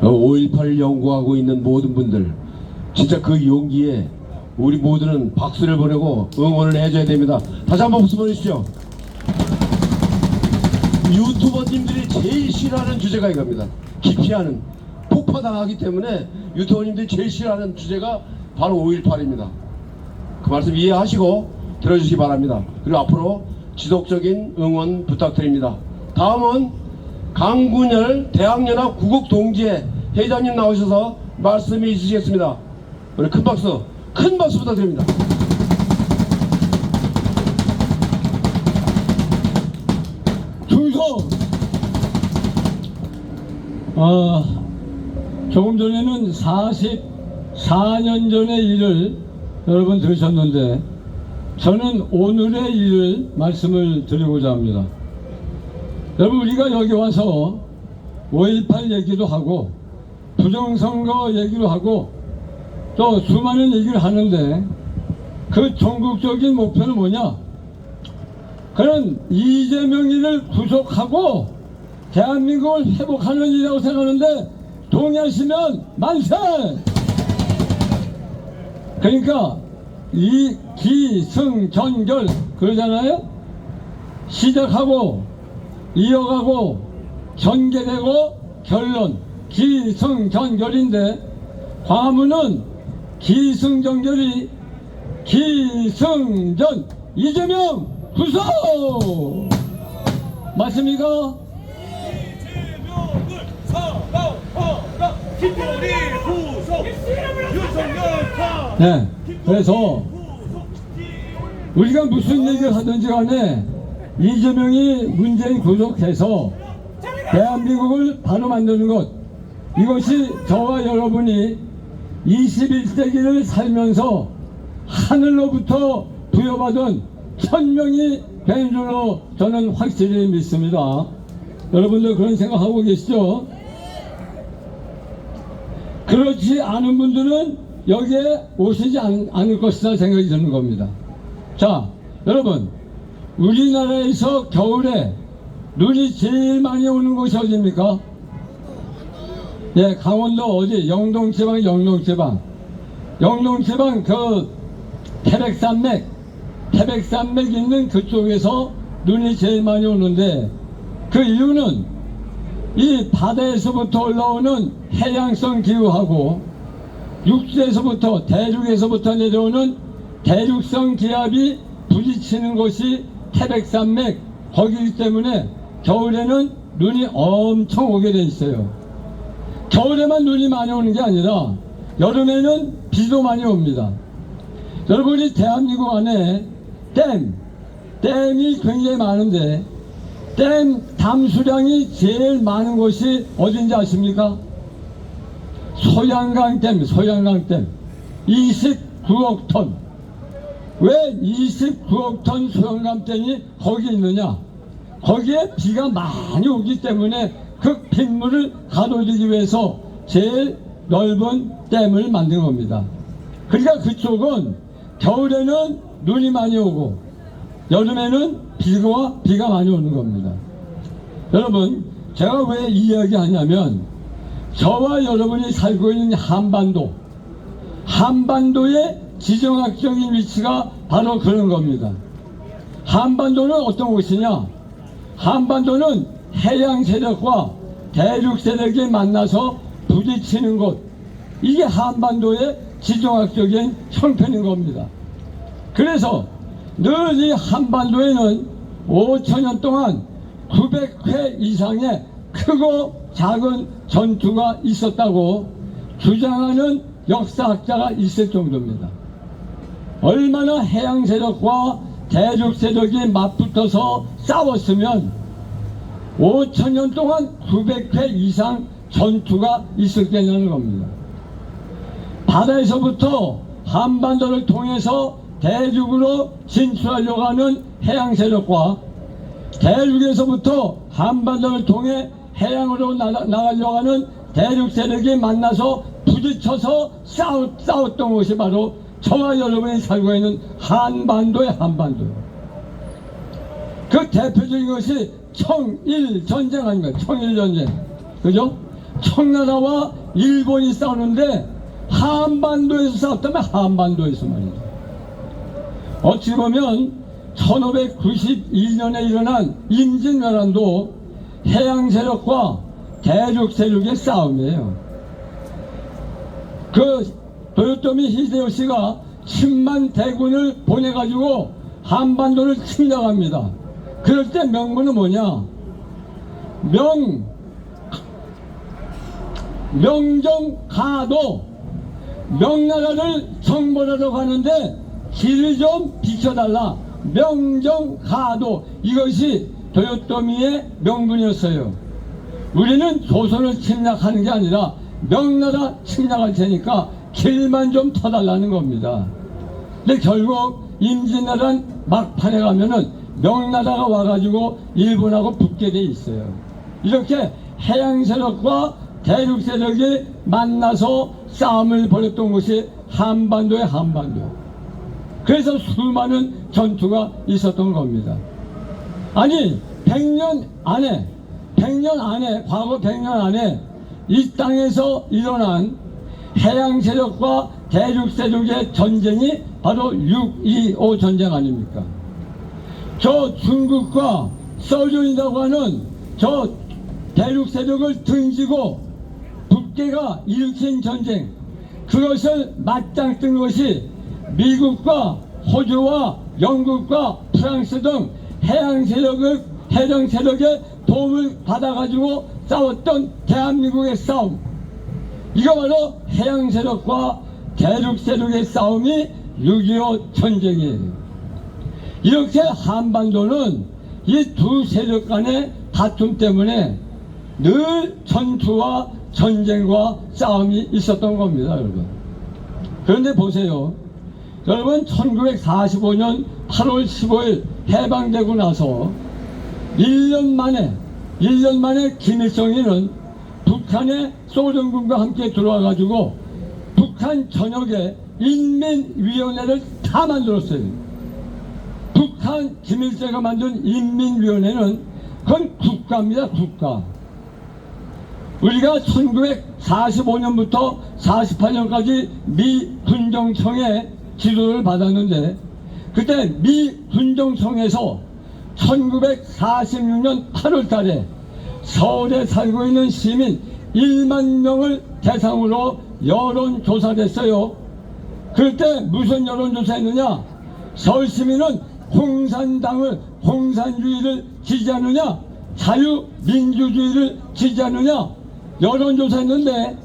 어, 5.18 연구하고 있는 모든 분들 진짜 그 용기에 우리 모두는 박수를 보내고 응원을 해줘야 됩니다. 다시 한번 박수 보내주시죠. 유튜버님들이 제일 싫어하는 주제가 이겁니다. 기피하는, 폭파당하기 때문에 유튜버님들이 제일 싫어하는 주제가 바로 5.18입니다. 그 말씀 이해하시고 들어주시기 바랍니다. 그리고 앞으로 지속적인 응원 부탁드립니다. 다음은 강군열 대학연합 구국동지회 회장님 나오셔서 말씀이 있으시겠습니다. 우리 큰 박수 부탁드립니다. 충성! 조금 전에는 44년 전의 일을 여러분 들으셨는데 저는 오늘의 일을 말씀을 드리고자 합니다. 여러분 우리가 여기 와서 5.18 얘기도 하고 부정선거 얘기도 하고 또 수많은 얘기를 하는데 그 전국적인 목표는 뭐냐? 그는 이재명이를 구속하고 대한민국을 회복하는 일이라고 생각하는데 동의하시면 만세! 그러니까 이 기승전결 그러잖아요? 시작하고 이어가고 전개되고 결론 기승전결인데 화문은 기승전결이 기승전 이재명 구속 맞습니까? 이재명을 사랑하라 김건희 구속 윤석열 파 네, 그래서 우리가 무슨 얘기를 하든지 간에 이재명이 문재인 구속해서 대한민국을 바로 만드는 것 이것이 저와 여러분이 21세기를 살면서 하늘로부터 부여받은 천명이 된 줄로 저는 확실히 믿습니다. 여러분들 그런 생각하고 계시죠? 그렇지 않은 분들은 여기에 오시지 않을 것이다 생각이 드는 겁니다. 자, 여러분 우리나라에서 겨울에 눈이 제일 많이 오는 곳이 어디입니까? 예, 강원도 어디? 영동지방 그 태백산맥 있는 그쪽에서 눈이 제일 많이 오는데 그 이유는 이 바다에서부터 올라오는 해양성 기후하고 육지에서부터 대륙에서부터 내려오는 대륙성 기압이 부딪히는 곳이 태백산맥 거기이기 때문에 겨울에는 눈이 엄청 오게 돼 있어요. 겨울에만 눈이 많이 오는 게 아니라 여름에는 비도 많이 옵니다. 여러분이 대한민국 안에 댐이 굉장히 많은데 댐 담수량이 제일 많은 곳이 어딘지 아십니까? 소양강댐 29억 톤. 왜 29억 톤 소양강댐이 거기 있느냐? 거기에 비가 많이 오기 때문에 그 빗물을 가둬두기 위해서 제일 넓은 댐을 만든 겁니다. 그러니까 그쪽은 겨울에는 눈이 많이 오고 여름에는 비가 많이 오는 겁니다. 여러분 제가 왜 이 이야기 하냐면 저와 여러분이 살고 있는 한반도의 지정학적인 위치가 바로 그런 겁니다. 한반도는 어떤 곳이냐? 한반도는 해양 세력과 대륙 세력이 만나서 부딪히는 곳, 이게 한반도의 지정학적인 형편인 겁니다. 그래서 늘 이 한반도에는 5천년 동안 900회 이상의 크고 작은 전투가 있었다고 주장하는 역사학자가 있을 정도입니다. 얼마나 해양 세력과 대륙 세력이 맞붙어서 싸웠으면 5천년 동안 900회 이상 전투가 있었겠냐는 겁니다. 바다에서부터 한반도를 통해서 대륙으로 진출하려고 하는 해양 세력과 대륙에서부터 한반도를 통해 해양으로 나가려고 하는 대륙 세력이 만나서 부딪혀서 싸웠던 것이 바로 저와 여러분이 살고 있는 한반도의 한반도예요. 그 대표적인 것이 청일전쟁 아닙니까? 청일전쟁. 그죠? 청나라와 일본이 싸우는데 한반도에서 싸웠다면 한반도에서 말이죠. 어찌 보면 1591년에 일어난 임진왜란도 해양 세력과 대륙 세력의 싸움이에요. 그 도요토미 히데요시가 10만 대군을 보내가지고 한반도를 침략합니다. 그럴 때 명분은 뭐냐? 명정가도, 명나라를 정벌하러 가는데 길을 좀 비춰달라. 명정가도, 이것이 도요토미의 명분이었어요. 우리는 조선을 침략하는 게 아니라 명나라 침략할 테니까 길만 좀 터달라는 겁니다. 근데 결국 임진왜란 막판에 가면은 명나라가 와가지고 일본하고 붙게 돼 있어요. 이렇게 해양 세력과 대륙 세력이 만나서 싸움을 벌였던 것이 한반도의 한반도. 그래서 수많은 전투가 있었던 겁니다. 아니 100년 안에 과거 100년 안에 이 땅에서 일어난 해양 세력과 대륙 세력의 전쟁이 바로 6.25 전쟁 아닙니까? 저 중국과 서준이라고 하는 저 대륙 세력을 등지고 북괴가 일으킨 전쟁, 그것을 맞짱 뜬 것이 미국과 호주와 영국과 프랑스 등 해양 세력의 도움을 받아가지고 싸웠던 대한민국의 싸움, 이거 바로 해양 세력과 대륙 세력의 싸움이 6.25 전쟁이에요. 이렇게 한반도는 이 두 세력 간의 다툼 때문에 늘 전투와 전쟁과 싸움이 있었던 겁니다, 여러분. 그런데 보세요. 여러분, 1945년 8월 15일 해방되고 나서 1년 만에 김일성이는 북한의 소련군과 함께 들어와가지고 북한 전역에 인민위원회를 다 만들었어요. 북한 김일성가 만든 인민위원회는 그건 국가입니다, 국가. 우리가 1945년부터 48년까지 미 군정청의 지도를 받았는데, 그때 미 군정청에서 1946년 8월 달에 서울에 살고 있는 시민 1만 명을 대상으로 여론조사를 했어요. 그럴 때 무슨 여론조사했느냐? 서울 시민은 공산주의를 지지하느냐, 자유민주주의를 지지하느냐 여론조사했는데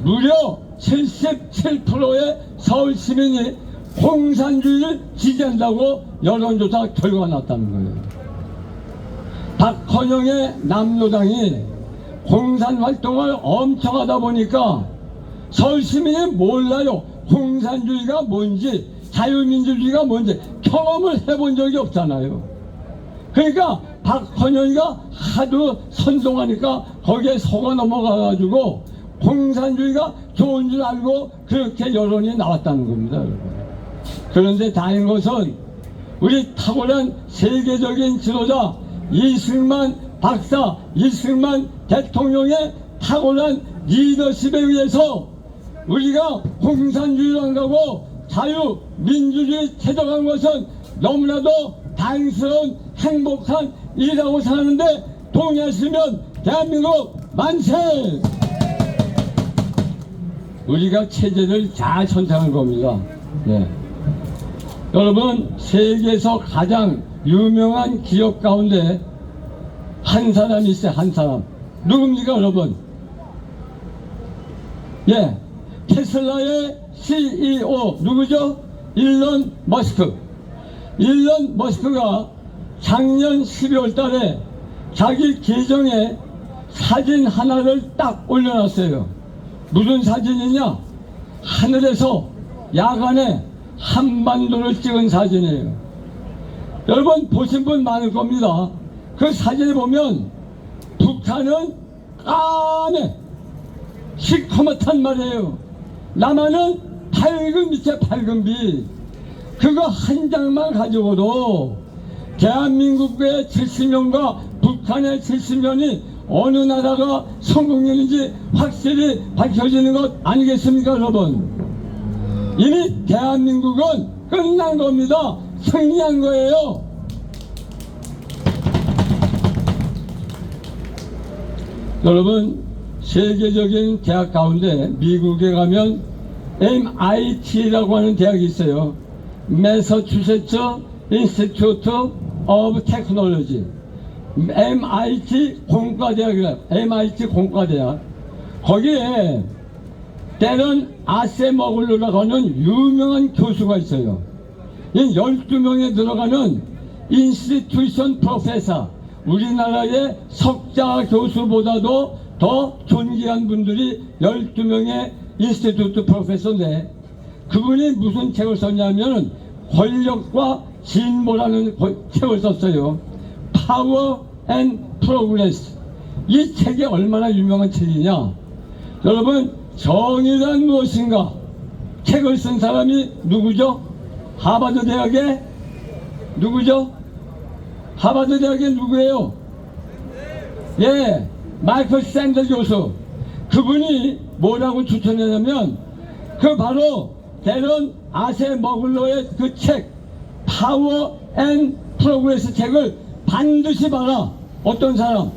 무려 77%의 서울 시민이 공산주의를 지지한다고 여론조사 결과가 났다는 거예요. 박헌영의 남로당이 공산활동을 엄청 하다 보니까 서울 시민이 몰라요. 공산주의가 뭔지 자유민주주의가 뭔지 경험을 해본 적이 없잖아요. 그러니까 박헌영이가 하도 선동하니까 거기에 속아 넘어가가지고 공산주의가 좋은 줄 알고 그렇게 여론이 나왔다는 겁니다, 여러분. 그런데 다행인 것은 우리 탁월한 세계적인 지도자 이승만 박사, 이승만 대통령의 탁월한 리더십에 의해서 우리가 공산주의로 안 가고 자유민주주의 찾아간 것은 너무나도 다행스러운 행복한 일이라고 생각하는데, 동의하시면 대한민국 만세! 우리가 체제를 잘 선택한 겁니다. 네. 여러분, 세계에서 가장 유명한 기업 가운데 한 사람이 있어요. 한 사람. 누굽니까, 여러분? 예, 테슬라의 CEO 누구죠? 일론 머스크. 일론 머스크가 작년 12월 달에 자기 계정에 사진 하나를 딱 올려놨어요. 무슨 사진이냐? 하늘에서 야간에 한반도를 찍은 사진이에요. 여러분 보신 분 많을 겁니다. 그 사진에 보면 북한은 까매 시커멓단 말이에요. 남한은 밝은 빛에 밝은 빛. 그거 한 장만 가지고도 대한민국의 70년과 북한의 70년이 어느 나라가 성공률인지 확실히 밝혀지는 것 아니겠습니까, 여러분? 이미 대한민국은 끝난 겁니다. 승리한 거예요. 여러분, 세계적인 대학 가운데 미국에 가면 MIT라고 하는 대학이 있어요. 매서추세츠 인스티튜트 오브 테크놀로지. MIT 공과대학이라 MIT 공과대학. 거기에 때론 아세머글로라고 하는 유명한 교수가 있어요. 이 12명에 들어가는 인스티튜션 프로페서, 우리나라의 석자 교수보다도 더 존귀한 분들이 12명의 인스티튜트 프로페서인데, 그분이 무슨 책을 썼냐면 권력과 진보라는 책을 썼어요. 파워 앤 프로그레스. 이 책이 얼마나 유명한 책이냐. 여러분, 정의란 무엇인가? 책을 쓴 사람이 누구죠? 하버드 대학의 누구죠? 하버드 대학의 누구예요? 예, 마이클 샌더 교수. 그분이 뭐라고 추천했냐면 그 바로 데런 아세머글로의 그 책 파워 앤 프로그레스 책을 반드시 봐라. 어떤 사람?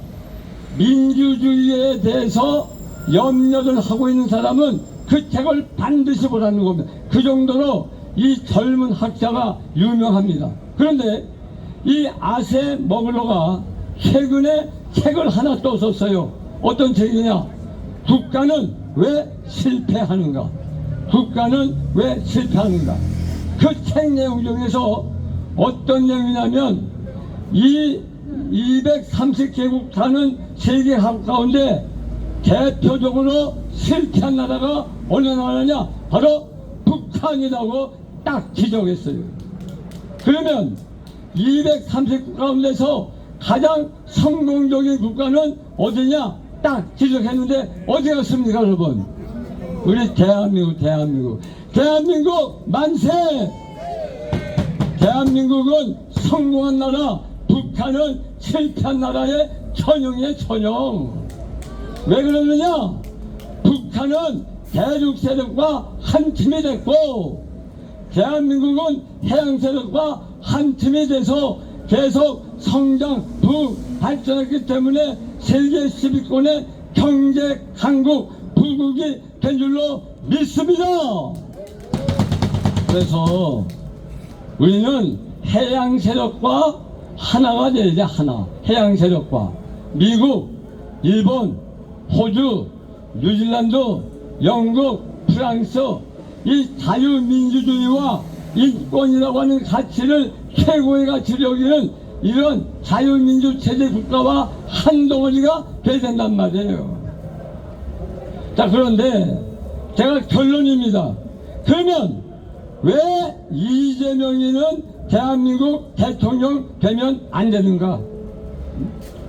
민주주의에 대해서 염려를 하고 있는 사람은 그 책을 반드시 보라는 겁니다. 그 정도로 이 젊은 학자가 유명합니다. 그런데 이 아세머글로가 최근에 책을 하나 또 썼어요. 어떤 책이냐? 국가는 왜 실패하는가? 국가는 왜 실패하는가? 그 책 내용 중에서 어떤 내용이냐면 이 230개국 사는 세계 가운데 대표적으로 실패한 나라가 어느 나라냐? 바로 북한이라고 딱 지적했어요. 그러면 230국 가운데서 가장 성공적인 국가는 어디냐? 딱 지적했는데 어디 갔습니까, 여러분? 우리 대한민국 만세! 대한민국은 성공한 나라, 북한은 실패한 나라의 천형이에요, 천형. 왜 그러느냐? 북한은 대륙 세력과 한 팀이 됐고, 대한민국은 해양 세력과 한 팀이 돼서 계속 성장, 발전했기 때문에 세계 10위권의 경제 강국, 부국이 된 줄로 믿습니다. 그래서 우리는 해양 세력과 하나가 돼야 돼, 하나. 해양 세력과 미국, 일본, 호주, 뉴질랜드, 영국, 프랑스, 이 자유민주주의와 인권이라고 하는 가치를 최고의 가치를 여기는 이런 자유민주 체제 국가와 한 덩어리가 돼야 된단 말이에요. 자, 그런데 제가 결론입니다. 그러면 왜 이재명이는 대한민국 대통령 되면 안 되는가?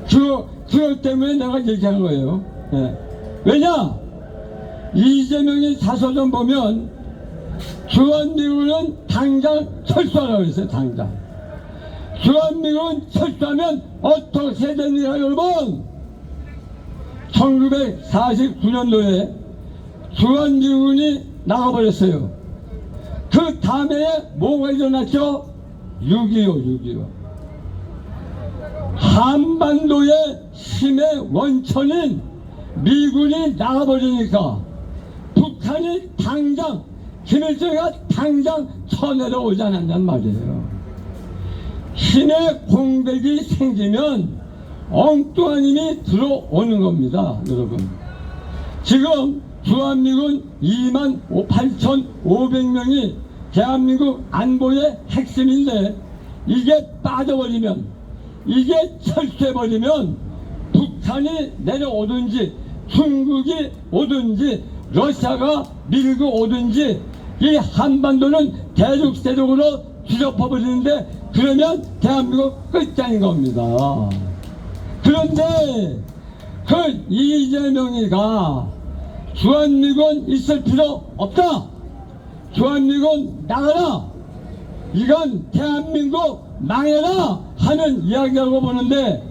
그것 때문에 내가 얘기한 거예요. 예. 왜냐? 이재명의 자서전 보면 주한미군은 당장 철수하라고 했어요. 당장. 주한미군 철수하면 어떻게 됩니까, 여러분? 1949년도에 주한미군이 나가버렸어요. 그 다음에 뭐가 일어났죠? 6.25. 한반도의 힘의 원천인 미군이 나가버리니까 북한이 당장 김일성이가 당장 쳐내려오지 않았냔 말이에요. 힘의 공백이 생기면 엉뚱한 힘이 들어오는 겁니다, 여러분. 지금 주한미군 28,500명이 대한민국 안보의 핵심인데 이게 빠져버리면, 이게 철수해버리면 북한이 내려오든지 중국이 오든지 러시아가 밀고 오든지 이 한반도는 대륙으로 뒤덮어버리는데, 그러면 대한민국 끝장인 겁니다. 그런데 그 이재명이가 주한미군 있을 필요 없다, 주한미군 나가라, 이건 대한민국 망해라 하는 이야기라고 보는데,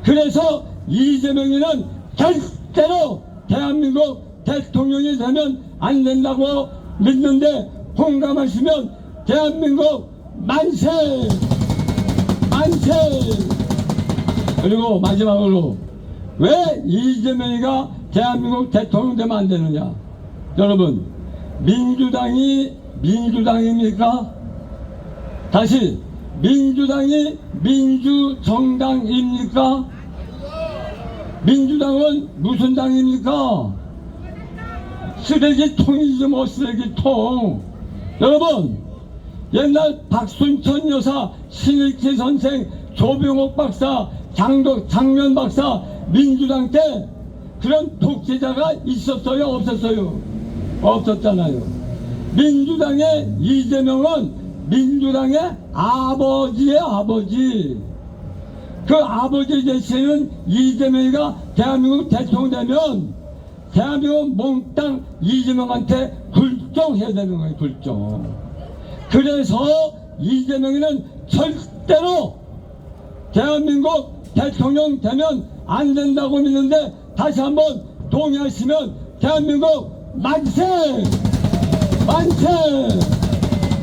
그래서 이재명이는 절대로 대한민국 대통령이 되면 안 된다고 믿는데, 공감하시면 대한민국 만세! 만세! 그리고 마지막으로 왜 이재명이가 대한민국 대통령 되면 안 되느냐? 여러분, 민주당이 민주당입니까? 다시, 민주당이 민주정당입니까? 민주당은 무슨 당입니까? 쓰레기통이지 뭐, 쓰레기통. 여러분, 옛날 박순천 여사, 신일키 선생, 조병옥 박사, 장면 박사, 민주당 때 그런 독재자가 있었어요, 없었어요? 없었잖아요. 민주당의 이재명은 민주당의 아버지의 아버지. 그 아버지 대신은 이재명이가 대한민국 대통령 되면 대한민국 몽땅 이재명한테 굴종해야 되는 거예요, 굴종. 그래서 이재명이는 절대로 대한민국 대통령 되면 안 된다고 믿는데, 다시 한번 동의하시면 대한민국 만세! 만세!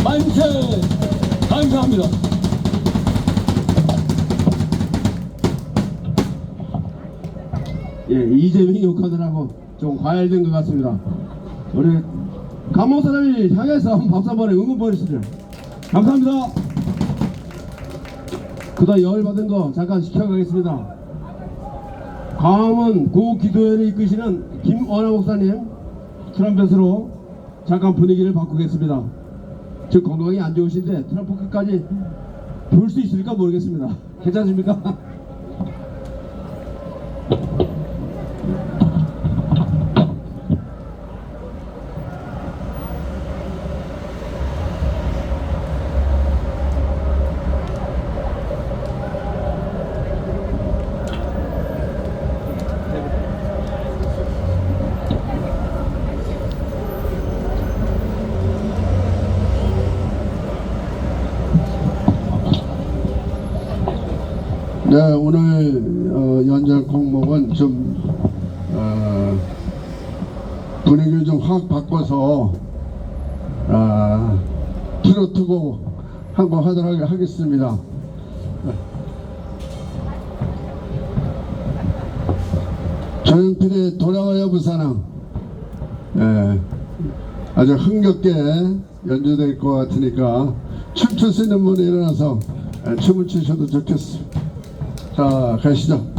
만세! 감사합니다. 예, 이재명이 욕하더라고 좀 과열된 것 같습니다. 우리 감옥사람이 향해서 한번 박수 한번 응원 보내주시죠. 감사합니다. 그다음 열받은 거 잠깐 시켜가겠습니다. 광화문 구기도회를 이끄시는 김원하 목사님 트럼펫으로 잠깐 분위기를 바꾸겠습니다. 저 건강이 안 좋으신데 트럼펫까지 불 수 있을까 모르겠습니다. 괜찮습니까? 네, 오늘 연설 공목은 좀 분위기를 좀 확 바꿔서 트로트곡 한번 하도록 하겠습니다. 조용필의 돌아와요 부산항, 아주 흥겹게 연주될 것 같으니까 춤출 수 있는 분이 일어나서 춤을 추셔도 좋겠습니다. 자, 가시죠.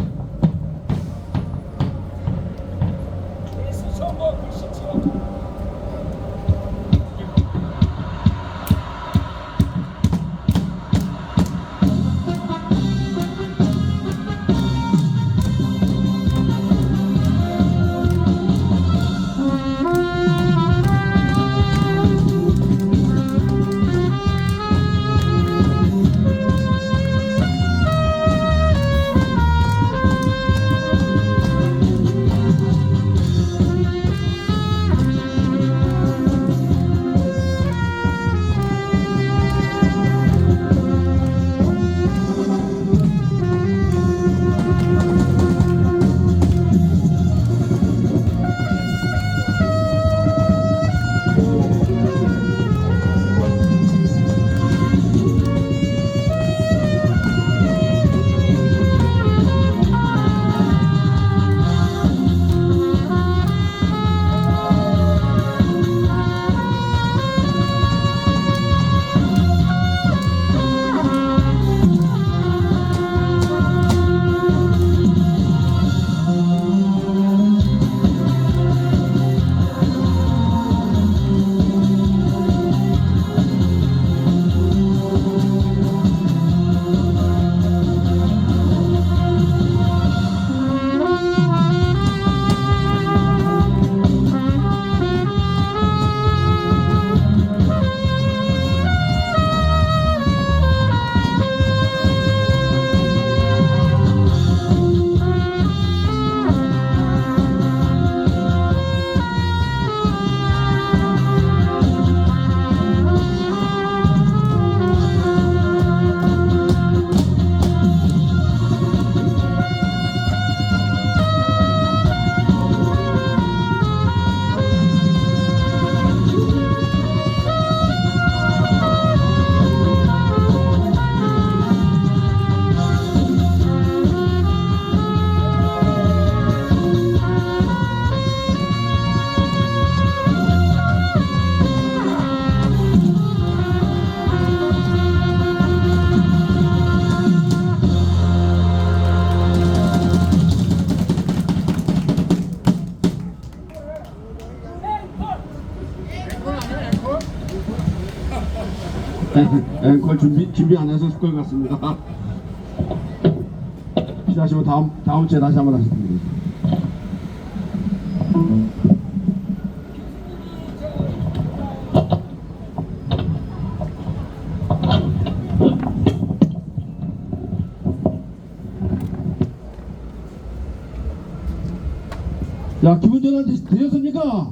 앵콜 준비 안 해서 것 같습니다. 필요하시면 다음 주에 다시 한번 하실 겁니다. 자, 기분 전환 되셨습니까?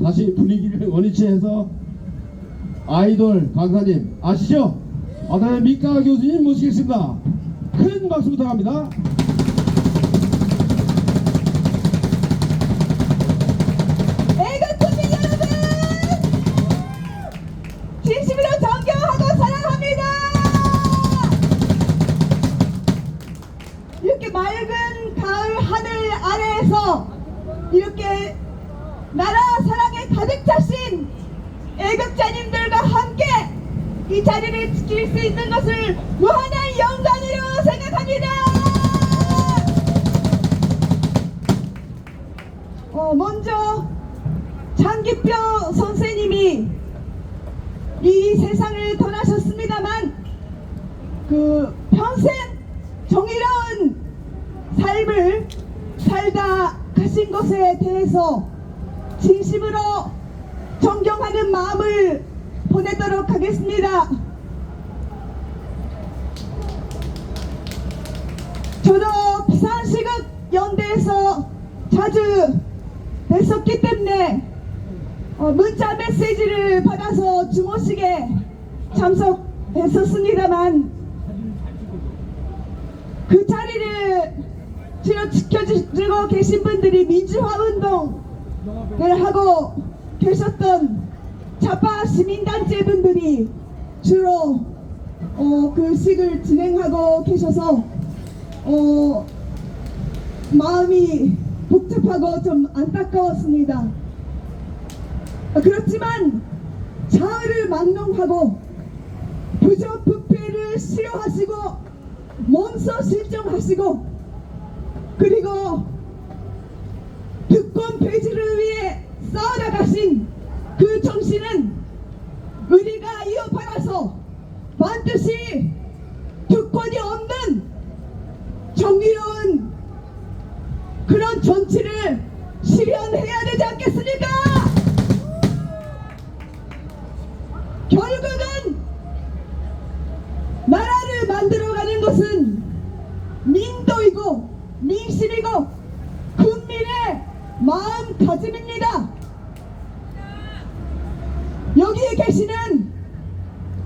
다시 분위기를 원위치해서 아이돌 강사님 아시죠? 다음에 미카 교수님 모시겠습니다. 큰 박수 부탁합니다. 애국국민 여러분, 진심으로 존경하고 사랑합니다. 이렇게 맑은 가을 하늘 아래에서 이렇게 나라 사랑에 가득 차신 애국자님들과 함께 이 자리를 지킬 수 있는 것을 무한한 영광으로 생각합니다. 먼저 장기표 선생님이 이 세상을 떠나셨습니다만 평생 정의로운 삶을 살다 가신 것에 대해서 진심으로 존경하는 마음을 보내도록 하겠습니다. 저도 부산시극 연대에서 자주 뵀었기 때문에 문자 메시지를 받아서 주모식에 참석했었습니다만 그 자리를 지켜주고 계신 분들이 민주화운동을 하고 계셨던 좌파 시민단체 분들이 주로 그 식을 진행하고 계셔서 마음이 복잡하고 좀 안타까웠습니다. 그렇지만 자의를 막론하고 부정부패를 싫어하시고 몸소 실정하시고 그리고 특권 폐지를 위해 싸워나가신 그 정신은 우리가 이어받아서 반드시 특권이 없는 정의로운 그런 정치를 실현해야 되지 않겠습니까? 결국은 나라를 만들어가는 것은 민도이고 민심이고 국민의 마음가짐입니다. 여기에 계시는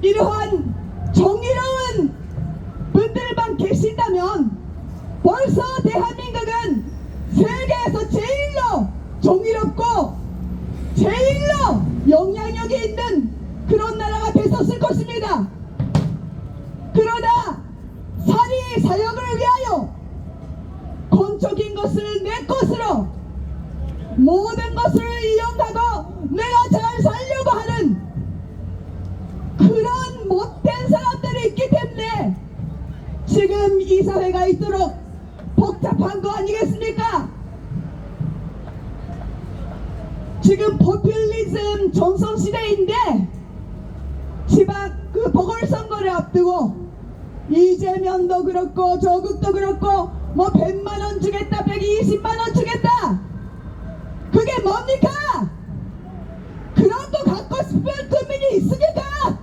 이러한 정의로운 분들만 계신다면 벌써 대한민국은 세계에서 제일로 정의롭고 제일로 영향력이 있는 그런 나라가 됐었을 것입니다. 그러나 사리 사욕을 위하여 공적인 것을 내 것으로 모든 것을 이용하고 내가 잘 살려고 하는 그런 못된 사람들이 있기 때문에 지금 이 사회가 있도록 복잡한 거 아니겠습니까? 지금 포퓰리즘 전성시대인데 지방 보궐선거를 앞두고 이재명도 그렇고 조국도 그렇고 뭐 100만원 주겠다 120만원 주겠다 그게 뭡니까? 그런 거 갖고 싶은 국민이 있습니까?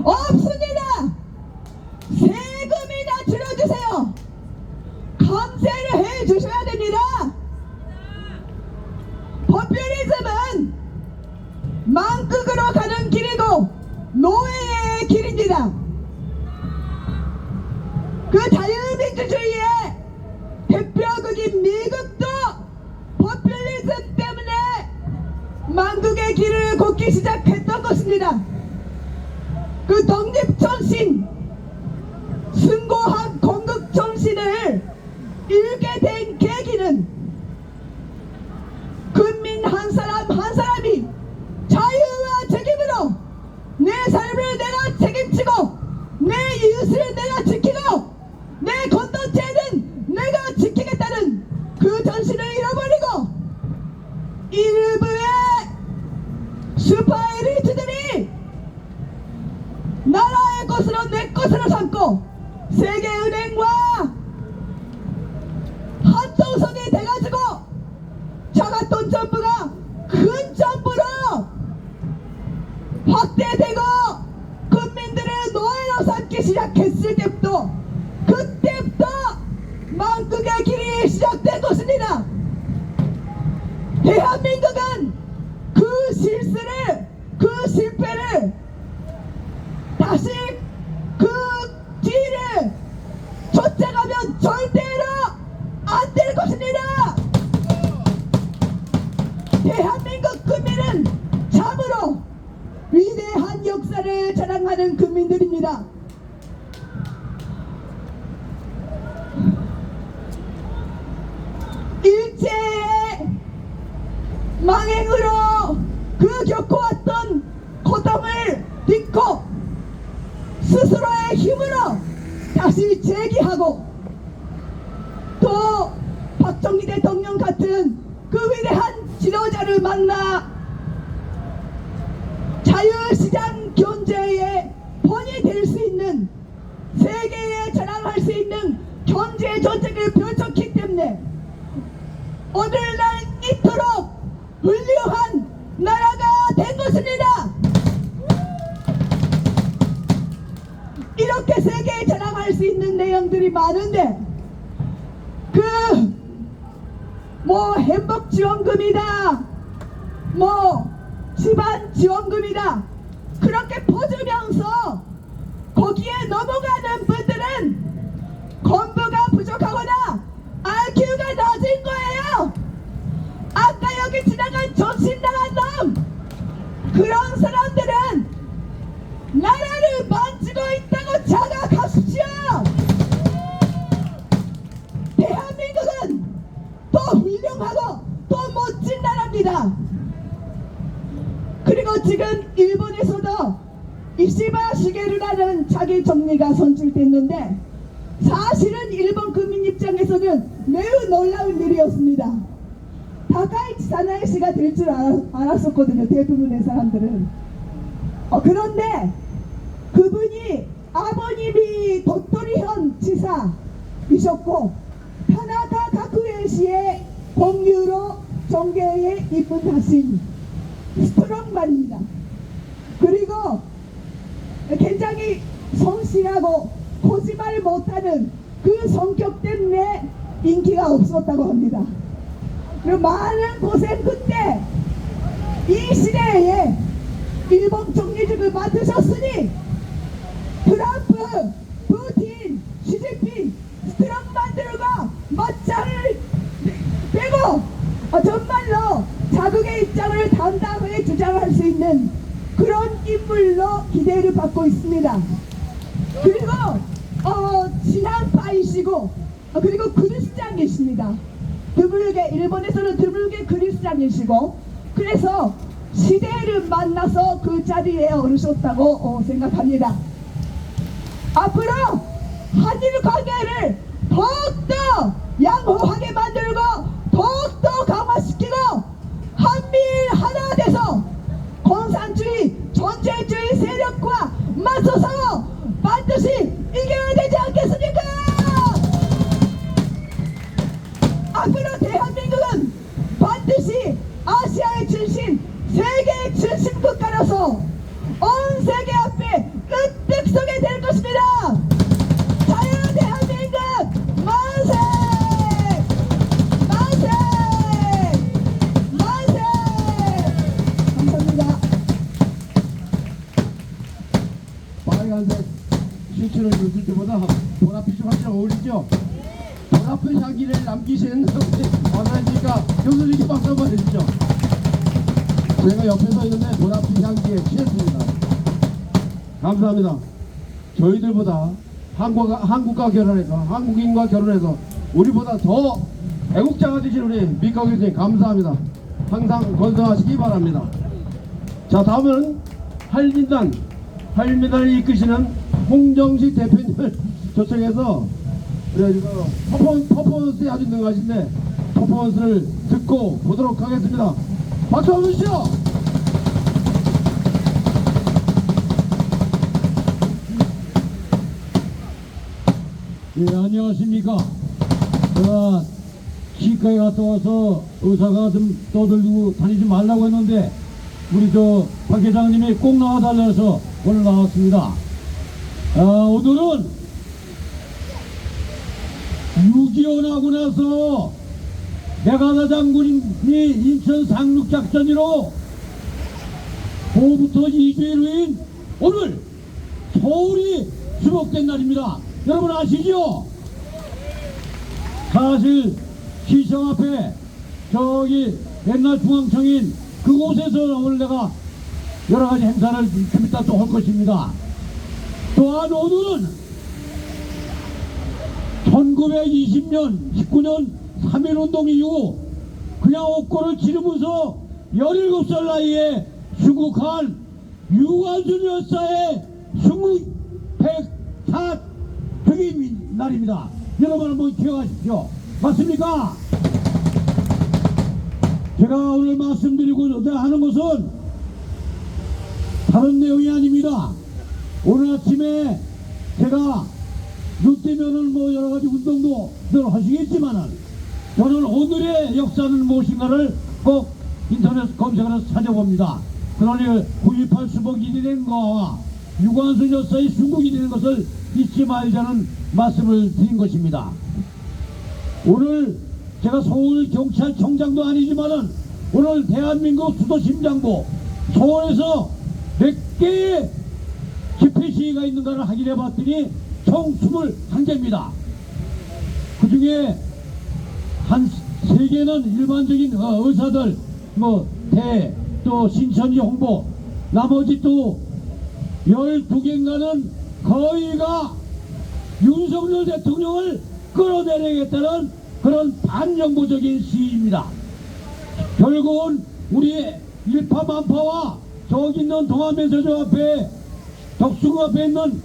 없습니다. 세금이나 줄여주세요. 감세를 해주셔야 됩니다. 포퓰리즘은 망극으로 가는 길이고 노예의 길입니다. 그 자유민주주의의 대표국인 미국도 포퓰리즘 때문에 망국의 길을 걷기 시작했던 것입니다. 그 독립정신, 숭고한 건국정신을 잃게 된 계기는 국민 한 사람 한 사람이 자유와 책임으로 내 삶을 내가 책임지고 내 이웃을 내가 지키고 내 공동체는 내가 지키겠다는 그 정신을 잃어버리고 일부의 슈퍼 엘리트들 자랑하는 국민들입니다. 일제의 망행으로 그 겪어왔던 고통을 딛고 스스로의 힘으로 다시 재기하고 또 박정희 대통령 같은 그 위대한 지도자를 만나 자유시장 경제의 본이 될 수 있는 세계에 자랑할 수 있는 경제 정책을 펼쳤기 때문에 오늘날 이토록 훌륭한 나라가 된 것입니다. 이렇게 세계에 자랑할 수 있는 내용들이 많은데 뭐 행복 지원금이다, 뭐 집안 지원금이다 그렇게 퍼주면서 거기에 넘어가는 분들은 공부가 부족하거나 IQ가 낮은 거예요. 아까 여기 지나간 정신 나간 놈 그런 사람들은 나라를 만지고 있다고 자각하십시오. 대한민국은 또 훌륭하고 또 멋진 나라입니다. 그리고 지금 일본에서도 이시바 시게루라는 자기 총리가 선출됐는데 사실은 일본 국민 입장에서는 매우 놀라운 일이었습니다. 다카이치 사나이 씨가 될 줄 알았었거든요. 대부분의 사람들은. 그런데 그분이 아버님이 도토리현 지사이셨고 타나카 가쿠에시의 공유로 정계에 입문하신 스트롱만입니다. 그리고 굉장히 성실하고 거짓말 못하는 그 성격 때문에 인기가 없었다고 합니다. 그리고 많은 고생 끝에 이 시대에 일본 총리직을 맡으셨으니 트럼프, 푸틴, 시진핑, 스트롱만들과 맞짱을 빼고 정말로 자국의 입장을 담담하게 주장할 수 있는 그런 인물로 기대를 받고 있습니다. 그리고 신앙파이시고 그리고 그리스장이십니다. 드물게 일본에서는 드물게 그리스장이시고 그래서 시대를 만나서 그 자리에 오르셨다고 생각합니다. 앞으로 한일 관계를 더욱더 양호하게 만들고 더욱더 강화시키고 한미일 하나 돼서 공산주의, 전쟁주의 세력과 맞서서 반드시 이겨야 되지 않겠습니까? 앞으로 대한민국은 반드시 아시아의 중심, 세계의 중심 국가로서 온 세계 앞에 으뜩 서게 될 것입니다. 자유 대한민국 만세! 만세! 만세! 감사합니다. 빨간색 슈트를 입을 때보다 보랏빛이 훨씬 어울리죠? 보랏빛 향기를 남기신 어나니까 여기서 이렇게 박수 한번 해주죠. 제가 옆에 서 있는데 보랏빛 향기에 취했습니다. 감사합니다. 저희들보다 한국과 결혼해서 한국인과 결혼해서 우리보다 더 애국자가 되신 우리 미카 교수님 감사합니다. 항상 건강하시기 바랍니다. 자, 다음은 한일민단을 이끄시는 홍정식 대표님을 초청해서 그래가지고 퍼포먼스에 아주 능하신데 퍼포먼스를 듣고 보도록 하겠습니다. 박수 한번 주시죠. 예, 안녕하십니까. 제가 치과에 갔다 와서 의사가 좀 떠들고 다니지 말라고 했는데 우리 박 회장님이 꼭 나와달라 해서 오늘 나왔습니다. 오늘은 6.25 나고 나서 메가다 장군이 인천 상륙작전으로 5부터 2주일 후인 오늘 서울이 수복된 날입니다. 여러분 아시죠? 사실 시청 앞에 저기 옛날 중앙청인 그곳에서 오늘 내가 여러가지 행사를 좀 이따 또 할 것입니다. 또한 오늘은 1920년 19년 3.1운동 이후 그냥 옥고를 지르면서 17살 나이에 순국한 유관순 여사의 순국 104 주기 날입니다. 여러분 한번 기억하십시오. 맞습니까? 제가 오늘 말씀드리고자 하는 것은 다른 내용이 아닙니다. 오늘 아침에 제가 이때면은 뭐 여러가지 운동도 늘 하시겠지만은 저는 오늘의 역사는 무엇인가를 꼭 인터넷 검색을 해서 찾아봅니다. 그러니 9.18 수복이 된 거와 유관순 여사의 순국이 되는 것을 잊지 말자는 말씀을 드린 것입니다. 오늘 제가 서울경찰청장도 아니지만은 오늘 대한민국 수도심장부 서울에서 몇 개의 집회 시위가 있는가를 확인해 봤더니 총 21개입니다. 그 중에 한 3개는 일반적인 의사들, 또 신천지 홍보, 나머지 또 12개인가는 거의가 윤석열 대통령을 끌어내리겠다는 그런 반정부적인 시위입니다. 결국은 우리 일파만파와 저기 있는 동아면세점 앞에 덕수궁 앞에 있는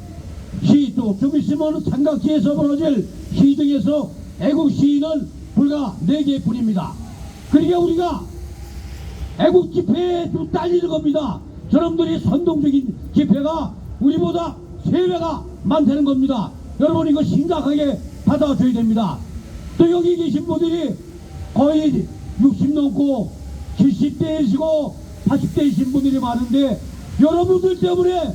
시, 또 좀 있으면 삼각지에서 벌어질 시 등에서 애국 시위는 불과 4개 뿐입니다. 그러니까 우리가 애국 집회에 좀 딸리는 겁니다. 저놈들이 선동적인 집회가 우리보다 3배가 많다는 겁니다. 여러분 이거 심각하게 받아줘야 됩니다. 또 여기 계신 분들이 거의 60 넘고 70대이시고 80대이신 분들이 많은데 여러분들 때문에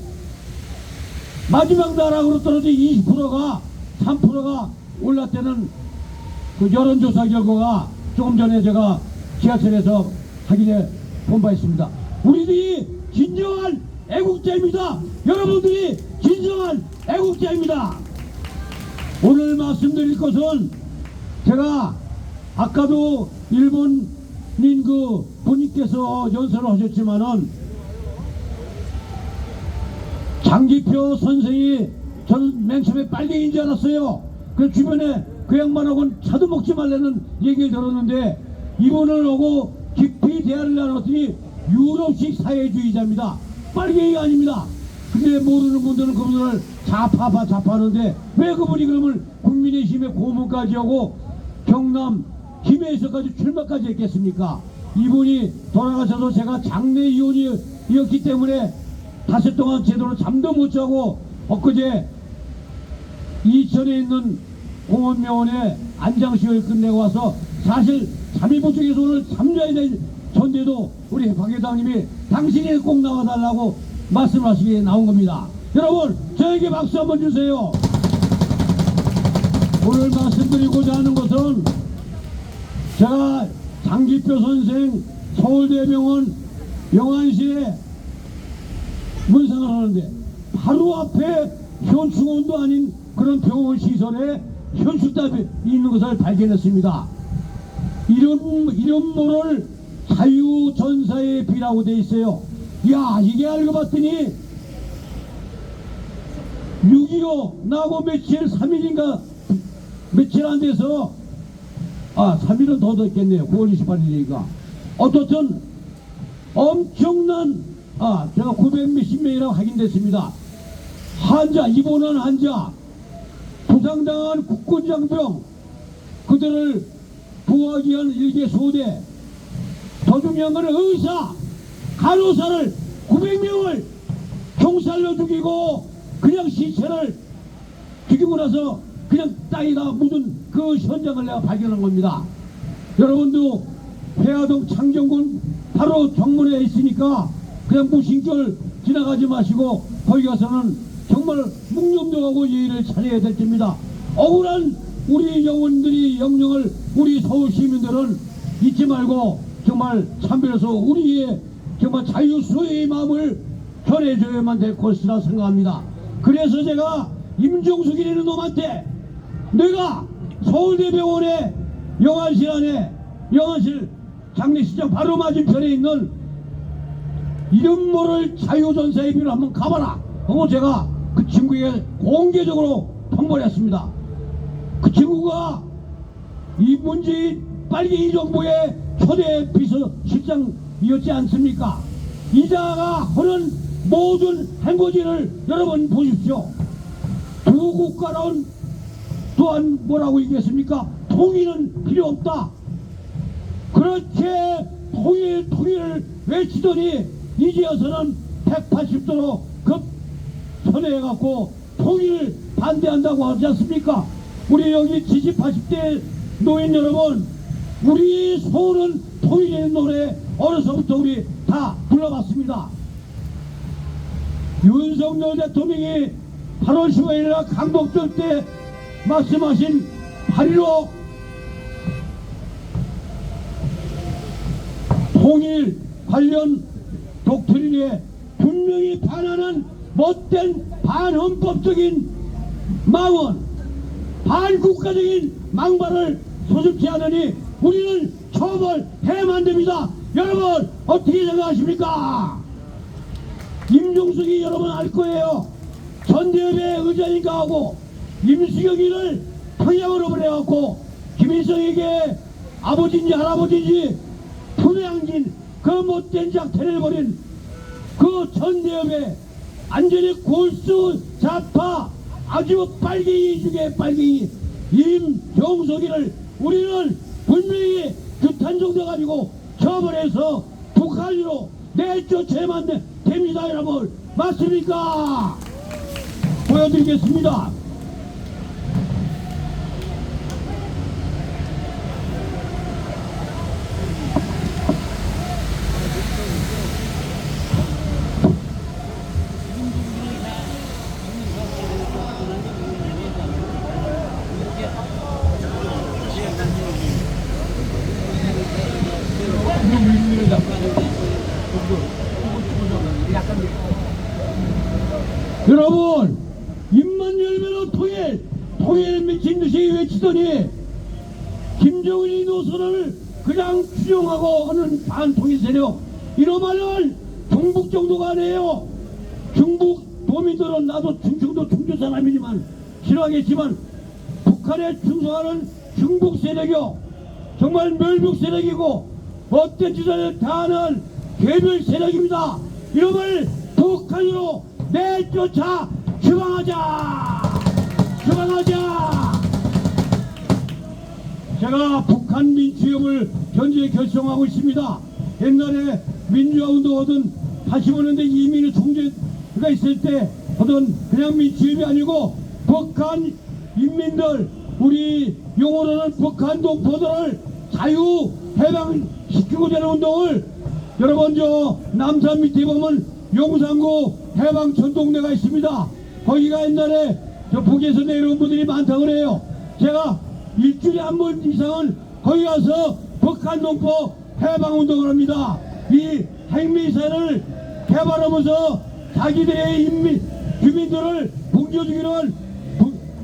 마지막 나락으로 떨어진 20%가 3%가 올랐다는 그 여론조사 결과가 조금 전에 제가 지하철에서 확인해 본 바 있습니다. 우리들이 진정한 애국자입니다. 여러분들이 진정한 애국자입니다. 오늘 말씀드릴 것은 제가 아까도 일본인 그 분께서 연설을 하셨지만은 장기표 선생이 저는 맨 처음에 빨갱이인 줄 알았어요. 그 주변에 그 양반하고는 차도 먹지 말라는 얘기를 들었는데 이분을 하고 깊이 대화를 나눴더니 유럽식 사회주의자입니다. 빨갱이가 아닙니다. 근데 모르는 분들은 그분을 좌파하는데 왜 그분이 그러면 국민의힘에 고문까지 하고 경남 김해에서까지 출마까지 했겠습니까? 이분이 돌아가셔서 제가 장례 이혼이었기 때문에 닷새 동안 제대로 잠도 못 자고 엊그제 이천에 있는 공원병원에 안장식을 끝내고 와서 사실 잠이 부족해서 오늘 잠자야 될 전데도 우리 박 회장님이 당신이 꼭 나와달라고 말씀하시기에 나온 겁니다. 여러분 저에게 박수 한번 주세요. 오늘 말씀드리고자 하는 것은 제가 장기표 선생 서울대병원 영안실에 문상을 하는데 바로 앞에 현충원도 아닌 그런 병원 시설에 현수탑이 있는 것을 발견했습니다. 이름 모를 자유전사의 비라고 돼 있어요. 야 이게 알고 봤더니 6.25 나고 며칠 3일인가 며칠 안 돼서 3일은 더 됐겠네요. 9월 28일이니까 어떻든 엄청난 제가 900몇십 명이라고 확인됐습니다. 환자, 입원한 환자, 부상당한 국군장병 그들을 구하기 위한 일개 소대, 더 중요한 것은 의사, 간호사를 900명을 경찰로 죽이고 그냥 시체를 죽이고 나서 그냥 땅에다 묻은 그 현장을 내가 발견한 겁니다. 여러분도 회화동 창정군 바로 정문에 있으니까 그냥 무심결 지나가지 마시고 거기 가서는 정말 묵념도하고 예의를 차려야 될 때입니다. 억울한 우리 영혼들이 영령을 우리 서울 시민들은 잊지 말고 정말 참배해서 우리의 정말 자유수의 마음을 전해줘야만 될 것이라 생각합니다. 그래서 제가 임종숙이라는 놈한테 내가 서울대병원의 영안실 안에 영안실 장례식장 바로 맞은편에 있는 이름 모를 자유전사의 비를 한번 가봐라 하고 제가 그 친구에게 공개적으로 통보를 했습니다. 그 친구가 이 문재인 빨갱이 정부의 초대 비서실장이었지 않습니까? 이자가 하는 모든 행보지를 여러분 보십시오. 두 국가는 또한 뭐라고 얘기했습니까? 통일은 필요 없다. 그렇게 통일을 외치더니 이제서는 180도로 급선회해갖고 통일을 반대한다고 하지 않습니까? 우리 여기 70, 80대 노인 여러분, 우리 소원은 통일의 노래 어려서부터 우리 다 불러봤습니다. 윤석열 대통령이 8월 15일 강복절 때 말씀하신 8.15 통일 관련 독트린에 분명히 반하는 못된 반헌법적인 망언, 반국가적인 망발을 소집지 않으니 우리는 처벌해야만 됩니다. 여러분 어떻게 생각하십니까? 임종석이 여러분 알 거예요. 전대협의 의장인가 하고 임수경이를 평양으로 보내갖고 김일성에게 아버지인지 할아버지인지 품양진 그 못된 작태를 벌인 그 전대협의 안전히 골수 좌파 아주 빨갱이 중에 빨갱이 임종석이를 우리는 분명히 규탄 정도 가지고 처벌해서 북한으로 내쫓아야만 됩니다. 여러분 맞습니까? 보여드리겠습니다. 여러분 입만 열면 통일 미친 듯이 외치더니 김정은이 노선을 그냥 추종하고 하는 반통일 세력 이러면은 중북 정도가 아니에요. 중북 도민들은 나도 충청도 충주 사람이지만 싫어하겠지만 북한에 충성하는 중북 세력이요 정말 멸북 세력이고 어떤 짓을 다하는 개별 세력입니다. 이름을 북한으로 내쫓아 추방하자. 제가 북한 민주협을 현재 결성하고 있습니다. 옛날에 민주화 운동하던 85년대 이민희 총재가 있을 때 하던 그냥 민주협이 아니고 북한 인민들 우리 용어로는 북한 동포들을 자유 해방시키고자 하는 운동을 여러분 저 남산 밑에 보면 용산구 해방전동대가 있습니다. 거기가 옛날에 저 북에서 내려온 분들이 많다고 그래요. 제가 일주일에 한 번 이상은 거기 가서 북한 동포 해방운동을 합니다. 이 핵미사일을 개발하면서 자기들의 주민들을 뭉겨주기로 한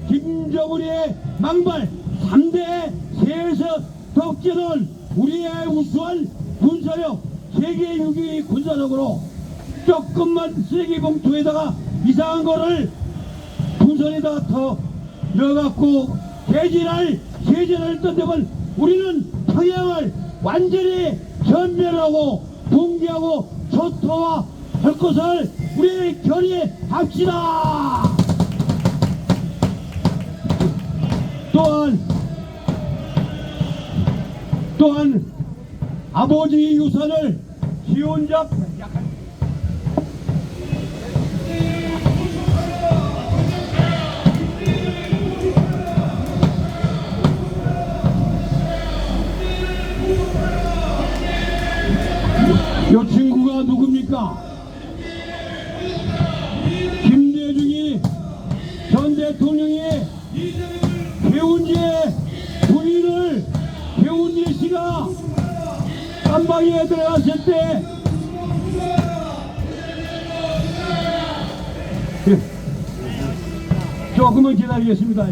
김정은의 망발 3대 세에서 덕지는 우리의 우수한 군사력 세계 6위 군사력으로 조금만 쓰레기 봉투에다가 이상한 거를 풍선에다 더 넣어갖고 세진을 던져본 우리는 평양을 완전히 전멸하고 붕괴하고 초토화할 것을 우리 결의합시다. 또한 아버지의 유산을 지원자 요 친구가 누굽니까? 김대중이 전 대통령이 배운재 부인을 배운재 씨가 깜방에 들어갔을 때 조금만 기다리겠습니다.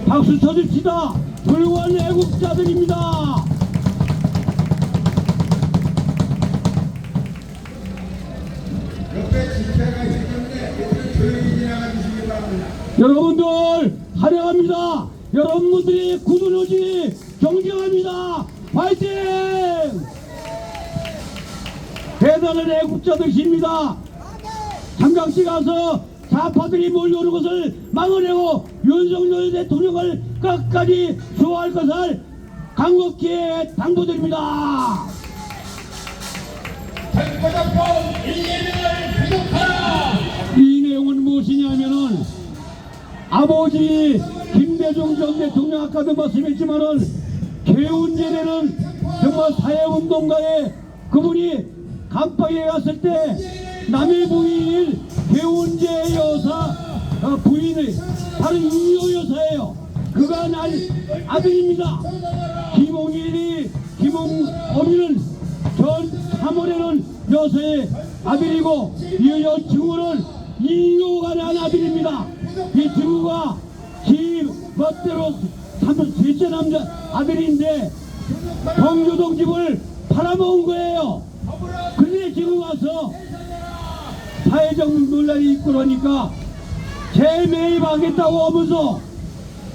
박수 쳐줍시다. 훌륭한 애국자들입니다. 옆에 집회가 있기 때문에 여러분들이 굳은 의지 존경합니다. 화이팅! 대단한 애국자들이십니다. 삼강시 가서 좌파들이 몰려오는 것을 막아내고 윤석열 대통령을 끝까지 수호할 것을 강력히 당부드립니다. 이 내용은 무엇이냐면은 아버지 김대중 전 대통령 아까도 말씀했지만은 개운제례는 정말 사회운동가의 그분이 감방에 갔을 때 남의 부인인 개운제 여사 부인의 바로 이효 여사예요. 그가 날 아들입니다. 김홍어미는 전 3월에는 여사의 아들이고 이 여친구는 이효가 난 아들입니다. 이 친구가 지 멋대로 셋째 남자 아들인데 경주동 집을 팔아먹은 거예요. 그런데 지금 와서 사회적 논란이 있고 그러니까 재매입하겠다고 하면서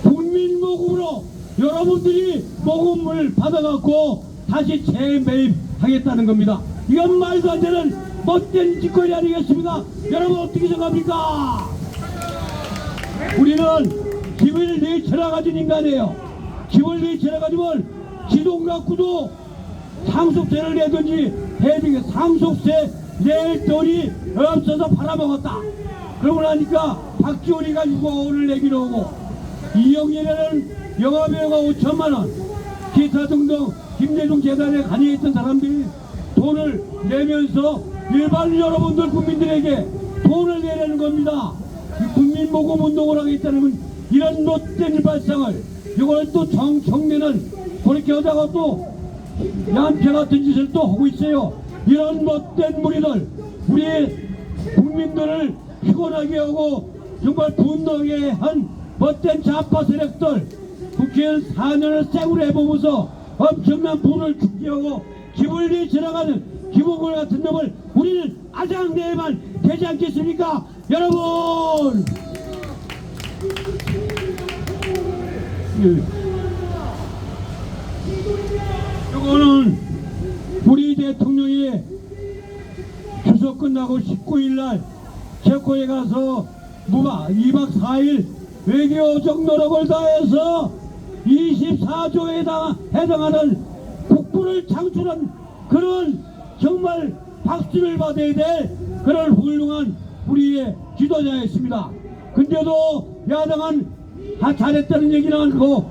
국민모금으로 여러분들이 모금을 받아갖고 다시 재매입하겠다는 겁니다. 이건 말도 안 되는 못된 짓거리 아니겠습니까? 여러분 어떻게 생각합니까? 우리는 집을 내쳐라 가진 인간이에요. 집을 내쳐라 가지면 지동 갖고도 상속세를 내든지 해주게 상속세 낼 돈이 없어서 팔아먹었다. 그러고 나니까 박지원이 가지고 오늘 내기로 오고 이영렬에는 영화배우가 5천만원 기타 등등 김대중 재단에 관여했던 사람들이 돈을 내면서 일반 여러분들 국민들에게 돈을 내라는 겁니다. 국민모금 운동을 하겠다는 건 이런 못된 발상을 이걸 또 정청래는 그렇게 하다가 또 얌체 같은 짓을 또 하고 있어요. 이런 못된 무리들 우리 국민들을 피곤하게 하고 정말 분노하게 한 못된 좌파 세력들 국회의원 4년을 생으로 해보면서 엄청난 부를 죽게 하고 집을 내쳐나가는 김홍걸 같은 놈을 우리는 아장내만 되지 않겠습니까? 여러분! 이거는 우리 대통령이 추석 끝나고 19일날 체코에 가서 2박 4일 외교적 노력을 다해서 24조에 해당하는 국부를 창출한 그런 정말 박수를 받아야 될 그런 훌륭한 우리의 지도자였습니다. 근데도 야당은 잘했다는 얘기는 않고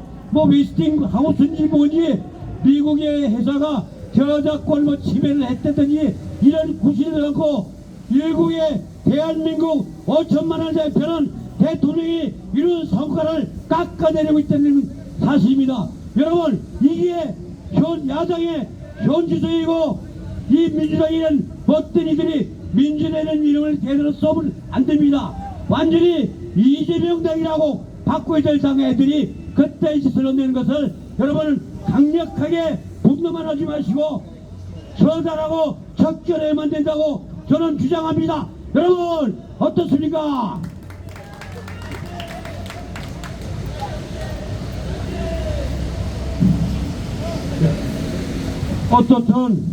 미스팅 하우스인지 뭐지 미국의 회사가 저작권 침해를 했다든지 이런 구실을 않고 일국의 대한민국 5천만 원 대표는 대통령이 이런 성과를 깎아내리고 있다는 사실입니다. 여러분 이게 야당의 현지소이고 이 민주당이라는 못된 이들이 민주라는 이름을 제대로 써면 안 됩니다. 완전히 이재명 당이라고 바꿔야 될 당 애들이 그때의 짓을 내는 것을 여러분은 강력하게 분노만 하지 마시고 처단하고 척결해야만 된다고 저는 주장합니다. 여러분 어떻습니까? 어떻든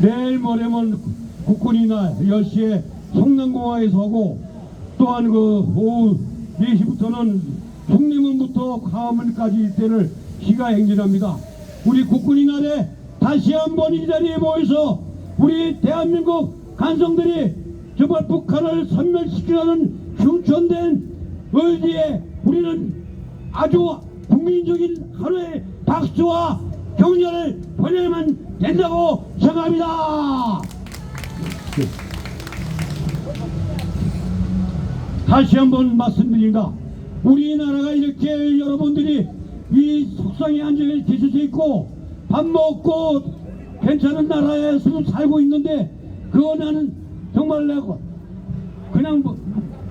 내일 모레면 국군이나 10시에 성남공항에서 하고 또한 그 오후 4시부터는 숭례문부터 광화문까지 일대를 시가 행진합니다. 우리 국군이 날에 다시 한번 이 자리에 모여서 우리 대한민국 간성들이 정말 북한을 섬멸시키라는 흉천된 의지에 우리는 아주 국민적인 하루의 박수와 격려를 보내면 된다고 생각합니다. 다시 한번 말씀드립니다. 우리나라가 이렇게 여러분들이 이 속상에 앉아 계실 수 있고 밥 먹고 괜찮은 나라에서 살고 있는데 그거 나는 정말 내가 그냥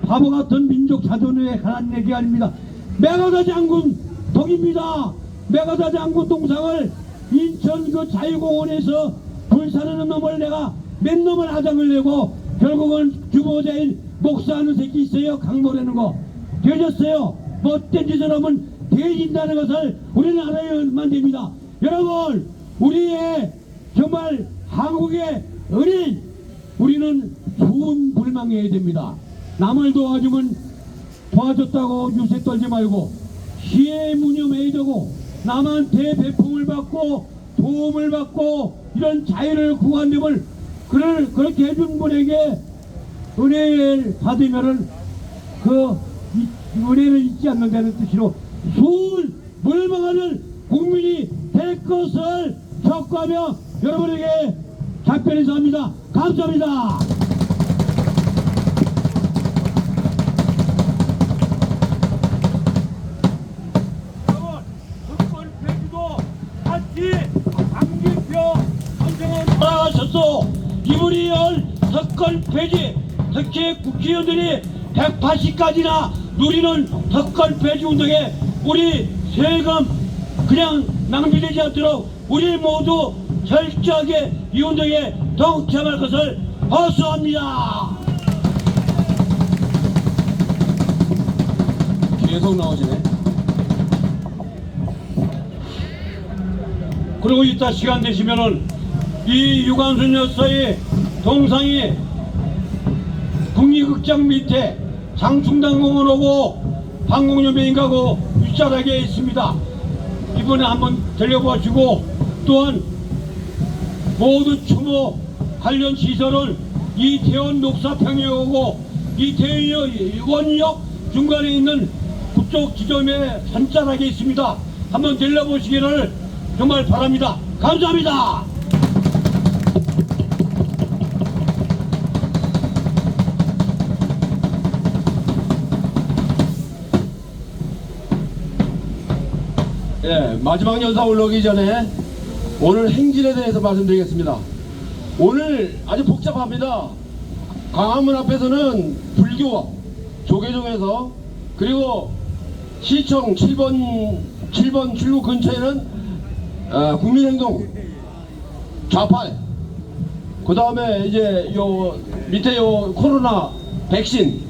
바보 같은 민족 자존에 관한 얘기 아닙니다. 메가더 장군 덕입니다. 메가더 장군 동상을 인천 그 자유공원에서 불사르는 놈을 내가 몇 놈을 아장을 내고 결국은 주모자인 목사하는 새끼 있어요. 강모라는 거 되졌어요. 못된 짓을 하면 되어진다는 것을 우리는 알아야만 됩니다. 여러분, 우리의 정말 한국의 은인, 우리는 좋은 불망해야 됩니다. 남을 도와주면 도와줬다고 유세 떨지 말고 시에 무념해야 되고, 남한테 배품을 받고 도움을 받고 이런 자유를 구한됨을 그렇게 해준 분에게 은혜를 받으면은 그 은혜를 잊지 않는다는 뜻으로 수을 물망하는 국민이 될 것을 촉구하며 여러분에게 답변 인사합니다. 감사합니다. 특권 폐지도 같이 강기표 선정은 하셨소. 이분이 열 특권 폐지, 특히 국회의원들이 180가지나 누리는 특권 폐지 운동에 우리 세금 그냥 낭비되지 않도록 우리 모두 철저하게 이 운동에 동참할 것을 호소합니다. 계속 나오시네. 그리고 이따 시간 되시면은 이 유관순 여사의 동상이 국립극장 밑에 장충당공원 오고 항공연맹인 가고 윗자락에 있습니다. 이번에 한번 들려보시고, 또한 모두 추모 관련 시설은 이태원 녹사평에 오고 이태원 원역 중간에 있는 그쪽 지점에 산자락에 있습니다. 한번 들려보시기를 정말 바랍니다. 감사합니다. 예, 마지막 연사 올라오기 전에 오늘 행진에 대해서 말씀드리겠습니다. 오늘 아주 복잡합니다. 광화문 앞에서는 불교 조계종에서, 그리고 시청 7번 출구 근처에는 국민행동 좌팔, 그 다음에 이제 요 밑에 요 코로나 백신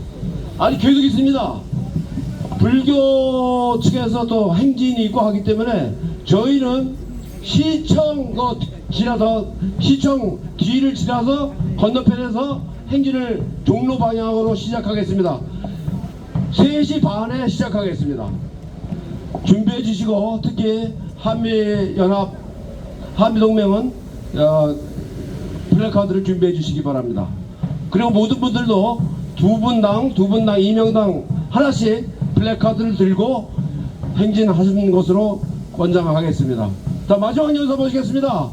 아직 계속 있습니다. 불교 측에서 또 행진이 있고 하기 때문에 저희는 시청 지나서, 시청 뒤를 지나서 건너편에서 행진을 종로 방향으로 시작하겠습니다. 3시 반에 시작하겠습니다. 준비해 주시고, 특히 한미연합, 한미동맹은 플래카드를 준비해 주시기 바랍니다. 그리고 모든 분들도 두 분당 2명당 하나씩 플래카드를 들고 행진하시는 것으로 권장하겠습니다. 자, 마지막 연사 보시겠습니다.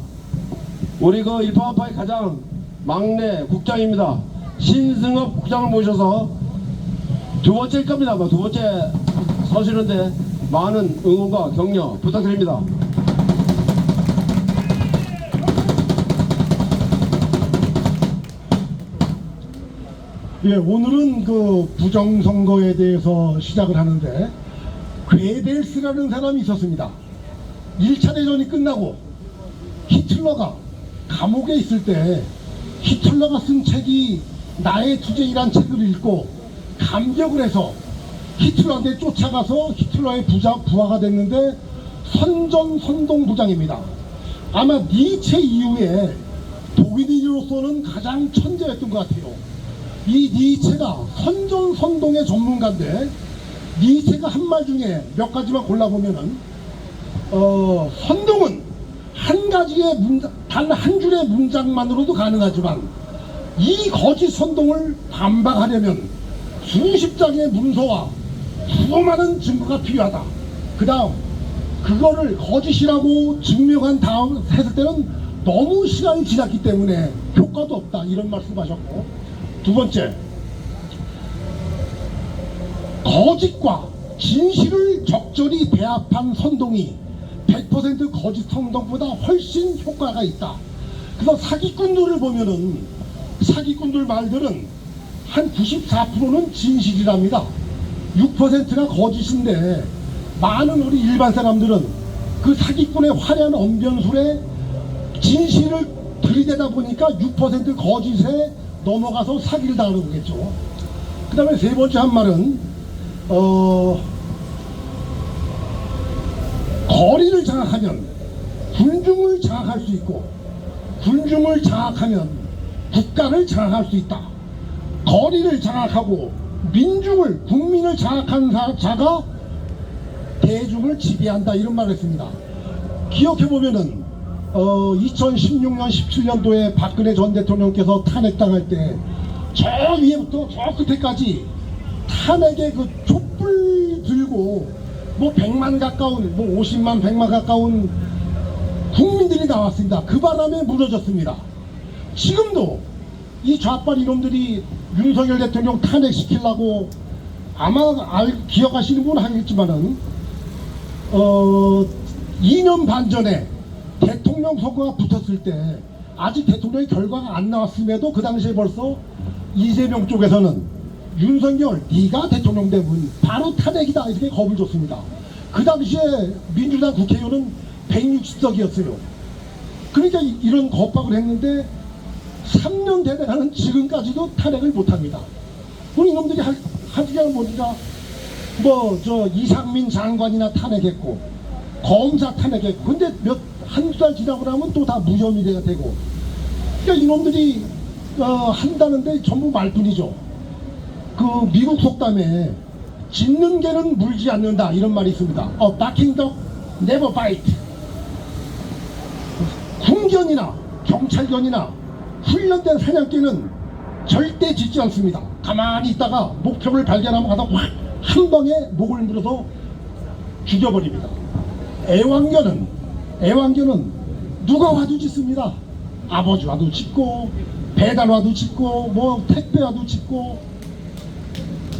우리 그 일파만파의 가장 막내 국장입니다. 신승업 국장을 모셔서 두 번째일 겁니다. 두 번째 서시는데 많은 응원과 격려 부탁드립니다. 예, 오늘은 그 부정선거에 대해서 시작을 하는데, 괴벨스라는 사람이 있었습니다. 1차 대전이 끝나고 히틀러가 감옥에 있을 때 히틀러가 쓴 책이 나의 투쟁이란 책을 읽고 감격을 해서 히틀러한테 쫓아가서 히틀러의 부하가 됐는데 선전 부장입니다. 아마 니체 이후에 독일인으로서는 가장 천재였던 것 같아요. 이 니체가 선동의 전문가인데, 니체가 한 말 중에 몇 가지만 골라보면은 선동은 한 가지의 단 한 줄의 문장만으로도 가능하지만 이 거짓 선동을 반박하려면 수십 장의 문서와 수많은 증거가 필요하다. 그 다음 그거를 거짓이라고 증명한 다음 했을 때는 너무 시간이 지났기 때문에 효과도 없다, 이런 말씀하셨고, 두 번째, 거짓과 진실을 적절히 배합한 선동이 100% 거짓 선동보다 훨씬 효과가 있다. 그래서 사기꾼들을 보면은, 사기꾼들 말들은 한 94%는 진실이랍니다. 6%가 거짓인데, 많은 우리 일반 사람들은 그 사기꾼의 화려한 언변술에 진실을 들이대다 보니까 6% 거짓에 넘어가서 사기를 당하는 거겠죠. 그 다음에 세 번째 한 말은 거리를 장악하면 군중을 장악할 수 있고, 군중을 장악하면 국가를 장악할 수 있다. 거리를 장악하고 민중을, 국민을 장악한 자가 대중을 지배한다, 이런 말을 했습니다. 기억해보면은 2016년 17년도에 박근혜 전 대통령께서 탄핵당할 때 저 위에부터 저 끝에까지 탄핵의 그 촛불 들고 뭐 100만 가까운, 뭐 50만 100만 가까운 국민들이 나왔습니다. 그 바람에 무너졌습니다. 지금도 이 좌빨 이놈들이 윤석열 대통령 탄핵시키려고, 아마 기억하시는 분은 하겠지만은 2년 반 전에 대통령 선거가 붙었을 때 아직 대통령의 결과가 안 나왔음에도 그 당시에 벌써 이재명 쪽에서는 윤석열 네가 대통령 되면 바로 탄핵이다, 이렇게 겁을 줬습니다. 그 당시에 민주당 국회의원은 160석이었어요. 그러니까 이런 겁박을 했는데 3년 되는 지금까지도 탄핵을 못합니다. 우리 이놈들이 하지가 뭐니까 이상민 장관이나 탄핵했고 검사 탄핵했고, 근데 한두 달 지나고 나면 또 다 무혐의가 되고, 그러니까 이놈들이 한다는데 전부 말뿐이죠. 그 미국 속담에 짖는 개는 물지 않는다, 이런 말이 있습니다. Barking dog never bite. 군견이나 경찰견이나 훈련된 사냥개는 절대 짖지 않습니다. 가만히 있다가 목표를 발견하면 가서 확 한 방에 목을 물어서 죽여버립니다. 애완견은 누가 와도 짖습니다. 아버지 와도 짖고, 배달 와도 짖고, 뭐 택배 와도 짖고.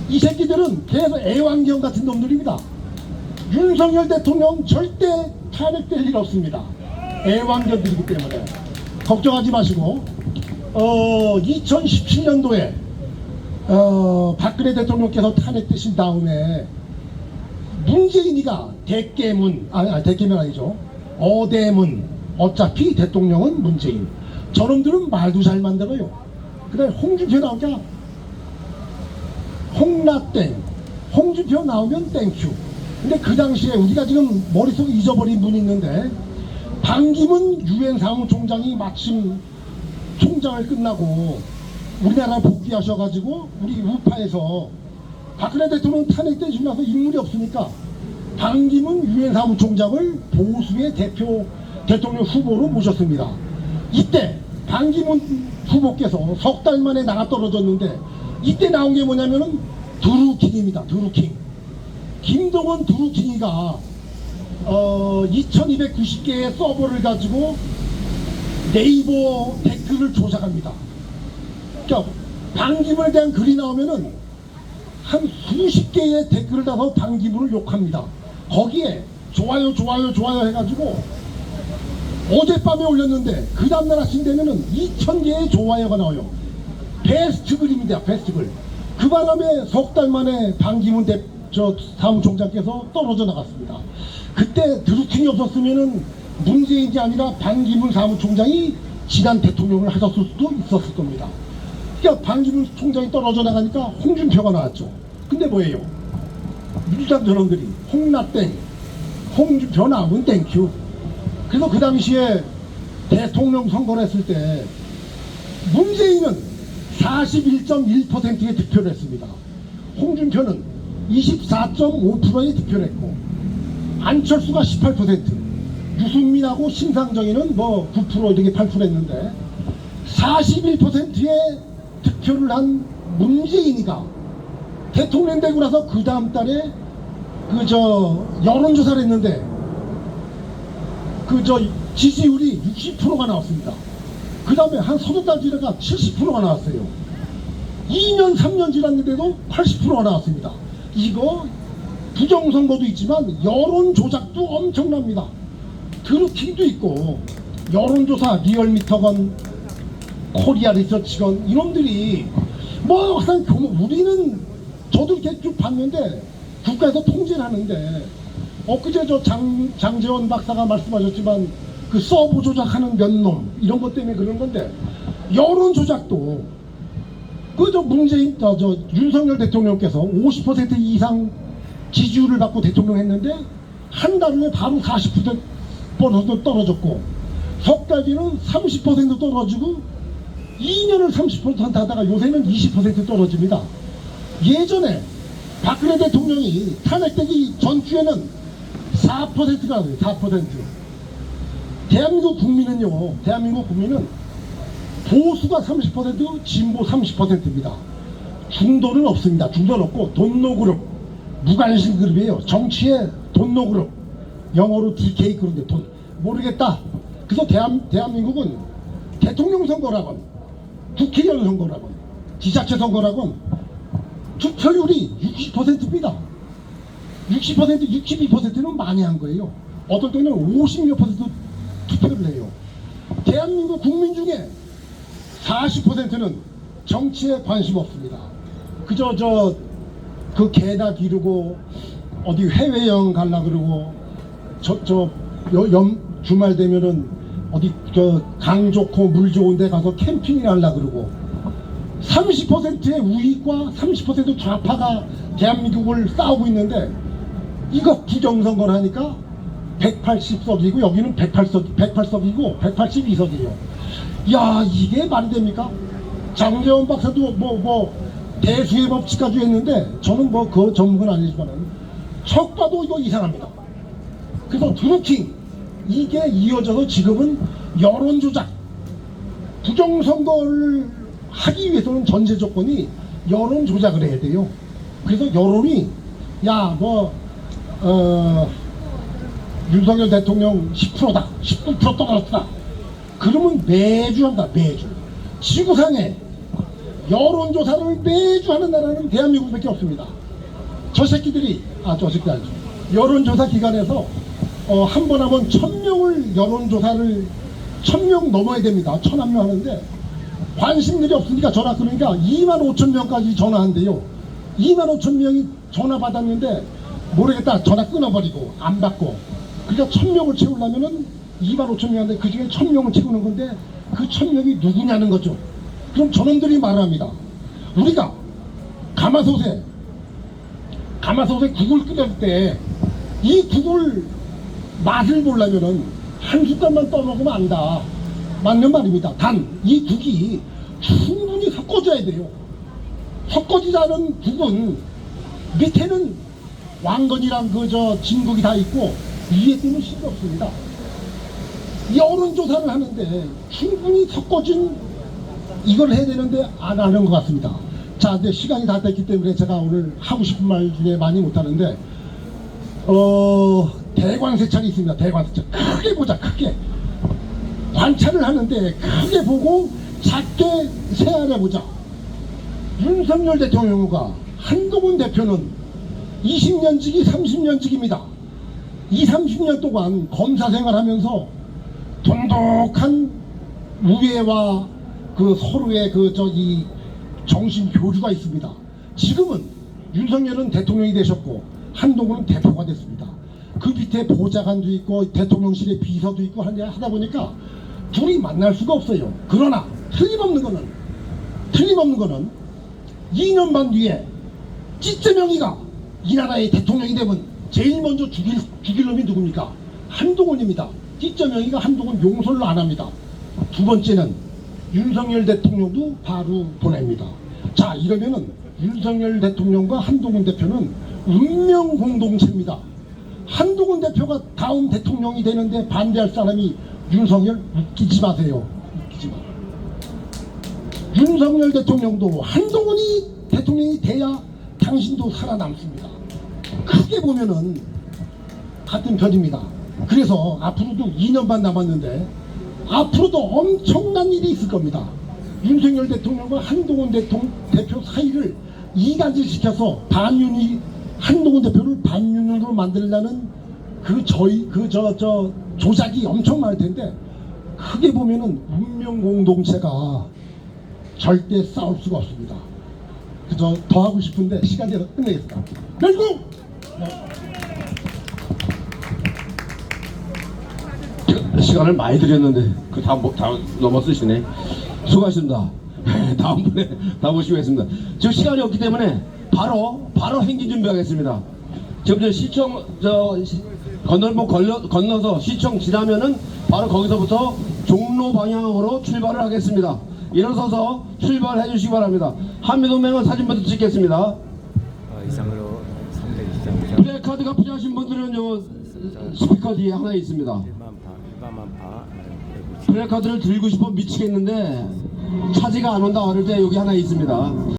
이 새끼들은 계속 애완견 같은 놈들입니다. 윤석열 대통령 절대 탄핵될 일 없습니다. 애완견들이기 때문에 걱정하지 마시고, 2017년도에 박근혜 대통령께서 탄핵되신 다음에 문재인이가 대깨문, 대깨문 아니죠, 어대문, 어차피 대통령은 문재인. 저놈들은 말도 잘 만들어요. 그다음에 홍준표 나오자 홍라땡, 홍준표 나오면 땡큐. 근데 그 당시에 우리가 지금 머릿속에 잊어버린 분이 있는데, 반기문 유엔 사무총장이 마침 총장을 끝나고 우리나라 복귀하셔가지고 우리 우파에서 박근혜 대통령 탄핵되시고 나서 인물이 없으니까 반기문 유엔 사무총장을 보수의 대통령 후보로 모셨습니다. 이때 반기문 후보께서 석 달 만에 나가 떨어졌는데, 이때 나온 게 뭐냐면은 드루킹입니다. 드루킹. 김동원 드루킹이가 2290개의 서버를 가지고 네이버 댓글을 조작합니다. 그러니까 반기문에 대한 글이 나오면은 한 수십 개의 댓글을 달아서 반기문을 욕합니다. 거기에 좋아요 해가지고 어젯밤에 올렸는데 그 다음날 아침 되면은 2000개의 좋아요가 나와요. 베스트 글입니다. 베스트 글. 그 바람에 석 달 만에 반기문 사무총장께서 떨어져 나갔습니다. 그때 드루킹이 없었으면은 문재인이 아니라 반기문 사무총장이 지난 대통령을 하셨을 수도 있었을 겁니다. 그러니까 반기문 총장이 떨어져 나가니까 홍준표가 나왔죠. 근데 뭐예요? 민주당 저놈들이 홍라땡, 홍준표 나오면 땡큐. 그래서 그 당시에 대통령 선거를 했을 때 문재인은 41.1%의 득표를 했습니다. 홍준표는 24.5%의 득표를 했고, 안철수가 18%, 유승민하고 심상정이는 뭐 9% 이렇게 8% 했는데, 41%의 득표를 한 문재인이가 대통령 되고 나서 그 다음 달에 여론조사를 했는데 지지율이 60%가 나왔습니다. 그 다음에 한 서너 달 지나가 70%가 나왔어요. 2년 3년 지났는데도 80%가 나왔습니다. 이거 부정선거도 있지만 여론 조작도 엄청납니다. 드루킹도 있고, 여론조사 리얼미터건 코리아 리서치건 이놈들이 뭐 항상 우리는 저도 이렇게 쭉 봤는데 국가에서 통제를 하는데, 엊그제 장재원 박사가 말씀하셨지만 그 서버 조작하는 몇 놈 이런 것 때문에 그런 건데, 여론 조작도 문재인 윤석열 대통령께서 50% 이상 지지율을 받고 대통령 했는데 한 달 후에 바로 40% 떨어졌고, 석 달 뒤는 30% 떨어지고, 2년을 30% 하다가 요새는 20% 떨어집니다. 예전에 박근혜 대통령이 탄핵되기 전주에는 4%가 나와요. 4%. 대한민국 국민은 보수가 30%, 진보 30%입니다. 중도는 없습니다. 중도는 없고 돈노그룹, 무관심 그룹이에요. 정치의 돈노그룹, 영어로 DK 그룹인데 돈 모르겠다. 그래서 대한민국은 대통령 선거라건, 국회의원 선거라건, 지자체 선거라건 투표율이 60%입니다. 60%, 62%는 많이 한 거예요. 어떨 때는 50몇 % 투표를 해요. 대한민국 국민 중에 40%는 정치에 관심 없습니다. 그저 그 개나 기르고 어디 해외여행 갈라 그러고 주말 되면은 어디 강 좋고 물 좋은 데 가서 캠핑을 하려 그러고 30%의 우익과 30% 좌파가 대한민국을 싸우고 있는데 이거 부정선거를 하니까 180석이고 여기는 108석이고 182석이에요. 야, 이게 말이 됩니까? 장재원 박사도 뭐 대수의 법칙까지 했는데 저는 뭐 그 전문은 아니지만은 척 봐도 이거 이상합니다. 그래서 드루킹 이게 이어져서 지금은 여론조작, 부정선거를 하기 위해서는 전제 조건이 여론조작을 해야 돼요. 그래서 여론이 윤석열 대통령 10%다 19% 떨어졌다 그러면 매주 한다. 매주 지구상에 여론조사를 매주 하는 나라는 대한민국밖에 없습니다. 저 새끼들이 아니죠. 여론조사 기관에서 한 번 하면 1000명을 여론조사를 1000명 넘어야 됩니다. 1001명 하는데 관심들이 없으니까 전화 끊으니까 25,000명까지 전화한대요. 25,000명이 전화 받았는데 모르겠다 전화 끊어버리고 안 받고, 그러니까 1000명을 채우려면은 25,000명인데 그 중에 1000명을 채우는 건데 그 1000명이 누구냐는 거죠. 그럼 저놈들이 말합니다. 우리가 가마솥에 국을 끓일 때 이 국을 맛을 보려면은 한 숟갈만 떠먹으면 안다. 맞는 말입니다. 단 이 국이 충분히 섞어져야 돼요. 섞어지지 않은 국은 밑에는 왕건이랑 진국이 다 있고 위에 때는 실이 없습니다. 여론조사를 하는데 충분히 섞어진 이걸 해야 되는데 안 하는 것 같습니다. 자, 근데 시간이 다 됐기 때문에 제가 오늘 하고 싶은 말 중에 많이 못하는데 대관세차이 있습니다. 대관세차 크게 보자. 크게 관찰을 하는데 크게 보고 작게 세안해 보자. 윤석열 대통령과 한동훈 대표는 20년지기 30년지기입니다. 30년 동안 검사 생활하면서 돈독한 우애와 서로의 이 정신 교류가 있습니다. 지금은 윤석열은 대통령이 되셨고 한동훈은 대표가 됐습니다. 그 밑에 보좌관도 있고 대통령실에 비서도 있고 하다 보니까 둘이 만날 수가 없어요. 그러나 틀림없는 거는 2년 반 뒤에 찌쩌명이가 이 나라의 대통령이 되면 제일 먼저 죽일 놈이 누굽니까? 한동훈입니다. 찌쩌명이가 한동훈 용서를 안 합니다. 두 번째는 윤석열 대통령도 바로 보냅니다. 자, 이러면은 윤석열 대통령과 한동훈 대표는 운명 공동체입니다. 한동훈 대표가 다음 대통령이 되는데 반대할 사람이 윤석열? 웃기지 마세요. 웃기지 마. 윤석열 대통령도 한동훈이 대통령이 돼야 당신도 살아남습니다. 크게 보면은 같은 편입니다. 그래서 앞으로도 2년 반 남았는데 앞으로도 엄청난 일이 있을 겁니다. 윤석열 대통령과 한동훈 대표 사이를 이간질시켜서 한동훈 대표를 반윤으로 만들려는 조작이 엄청 많을 텐데 크게 보면은 운명 공동체가 절대 싸울 수가 없습니다. 그저 더 하고 싶은데 시간이 돼서 끝내겠습니다. 결국 시간을 많이 드렸는데 다 넘어 쓰시네. 수고하셨습니다. 다음번에 다 모시겠습니다. 지금 시간이 없기 때문에 바로 행진 준비하겠습니다. 지금 건널목 건너서 시청 지나면은 바로 거기서부터 종로 방향으로 출발을 하겠습니다. 일어서서 출발해 주시기 바랍니다. 한미동맹은 사진부터 찍겠습니다. 이상으로 3대 시장 플래카드가 필요하신 분들은 요 스피커 뒤에 하나 있습니다. 일반만파 플래카드를 들고 싶어 미치겠는데 차지가 안 온다 그럴 때 여기 하나 있습니다.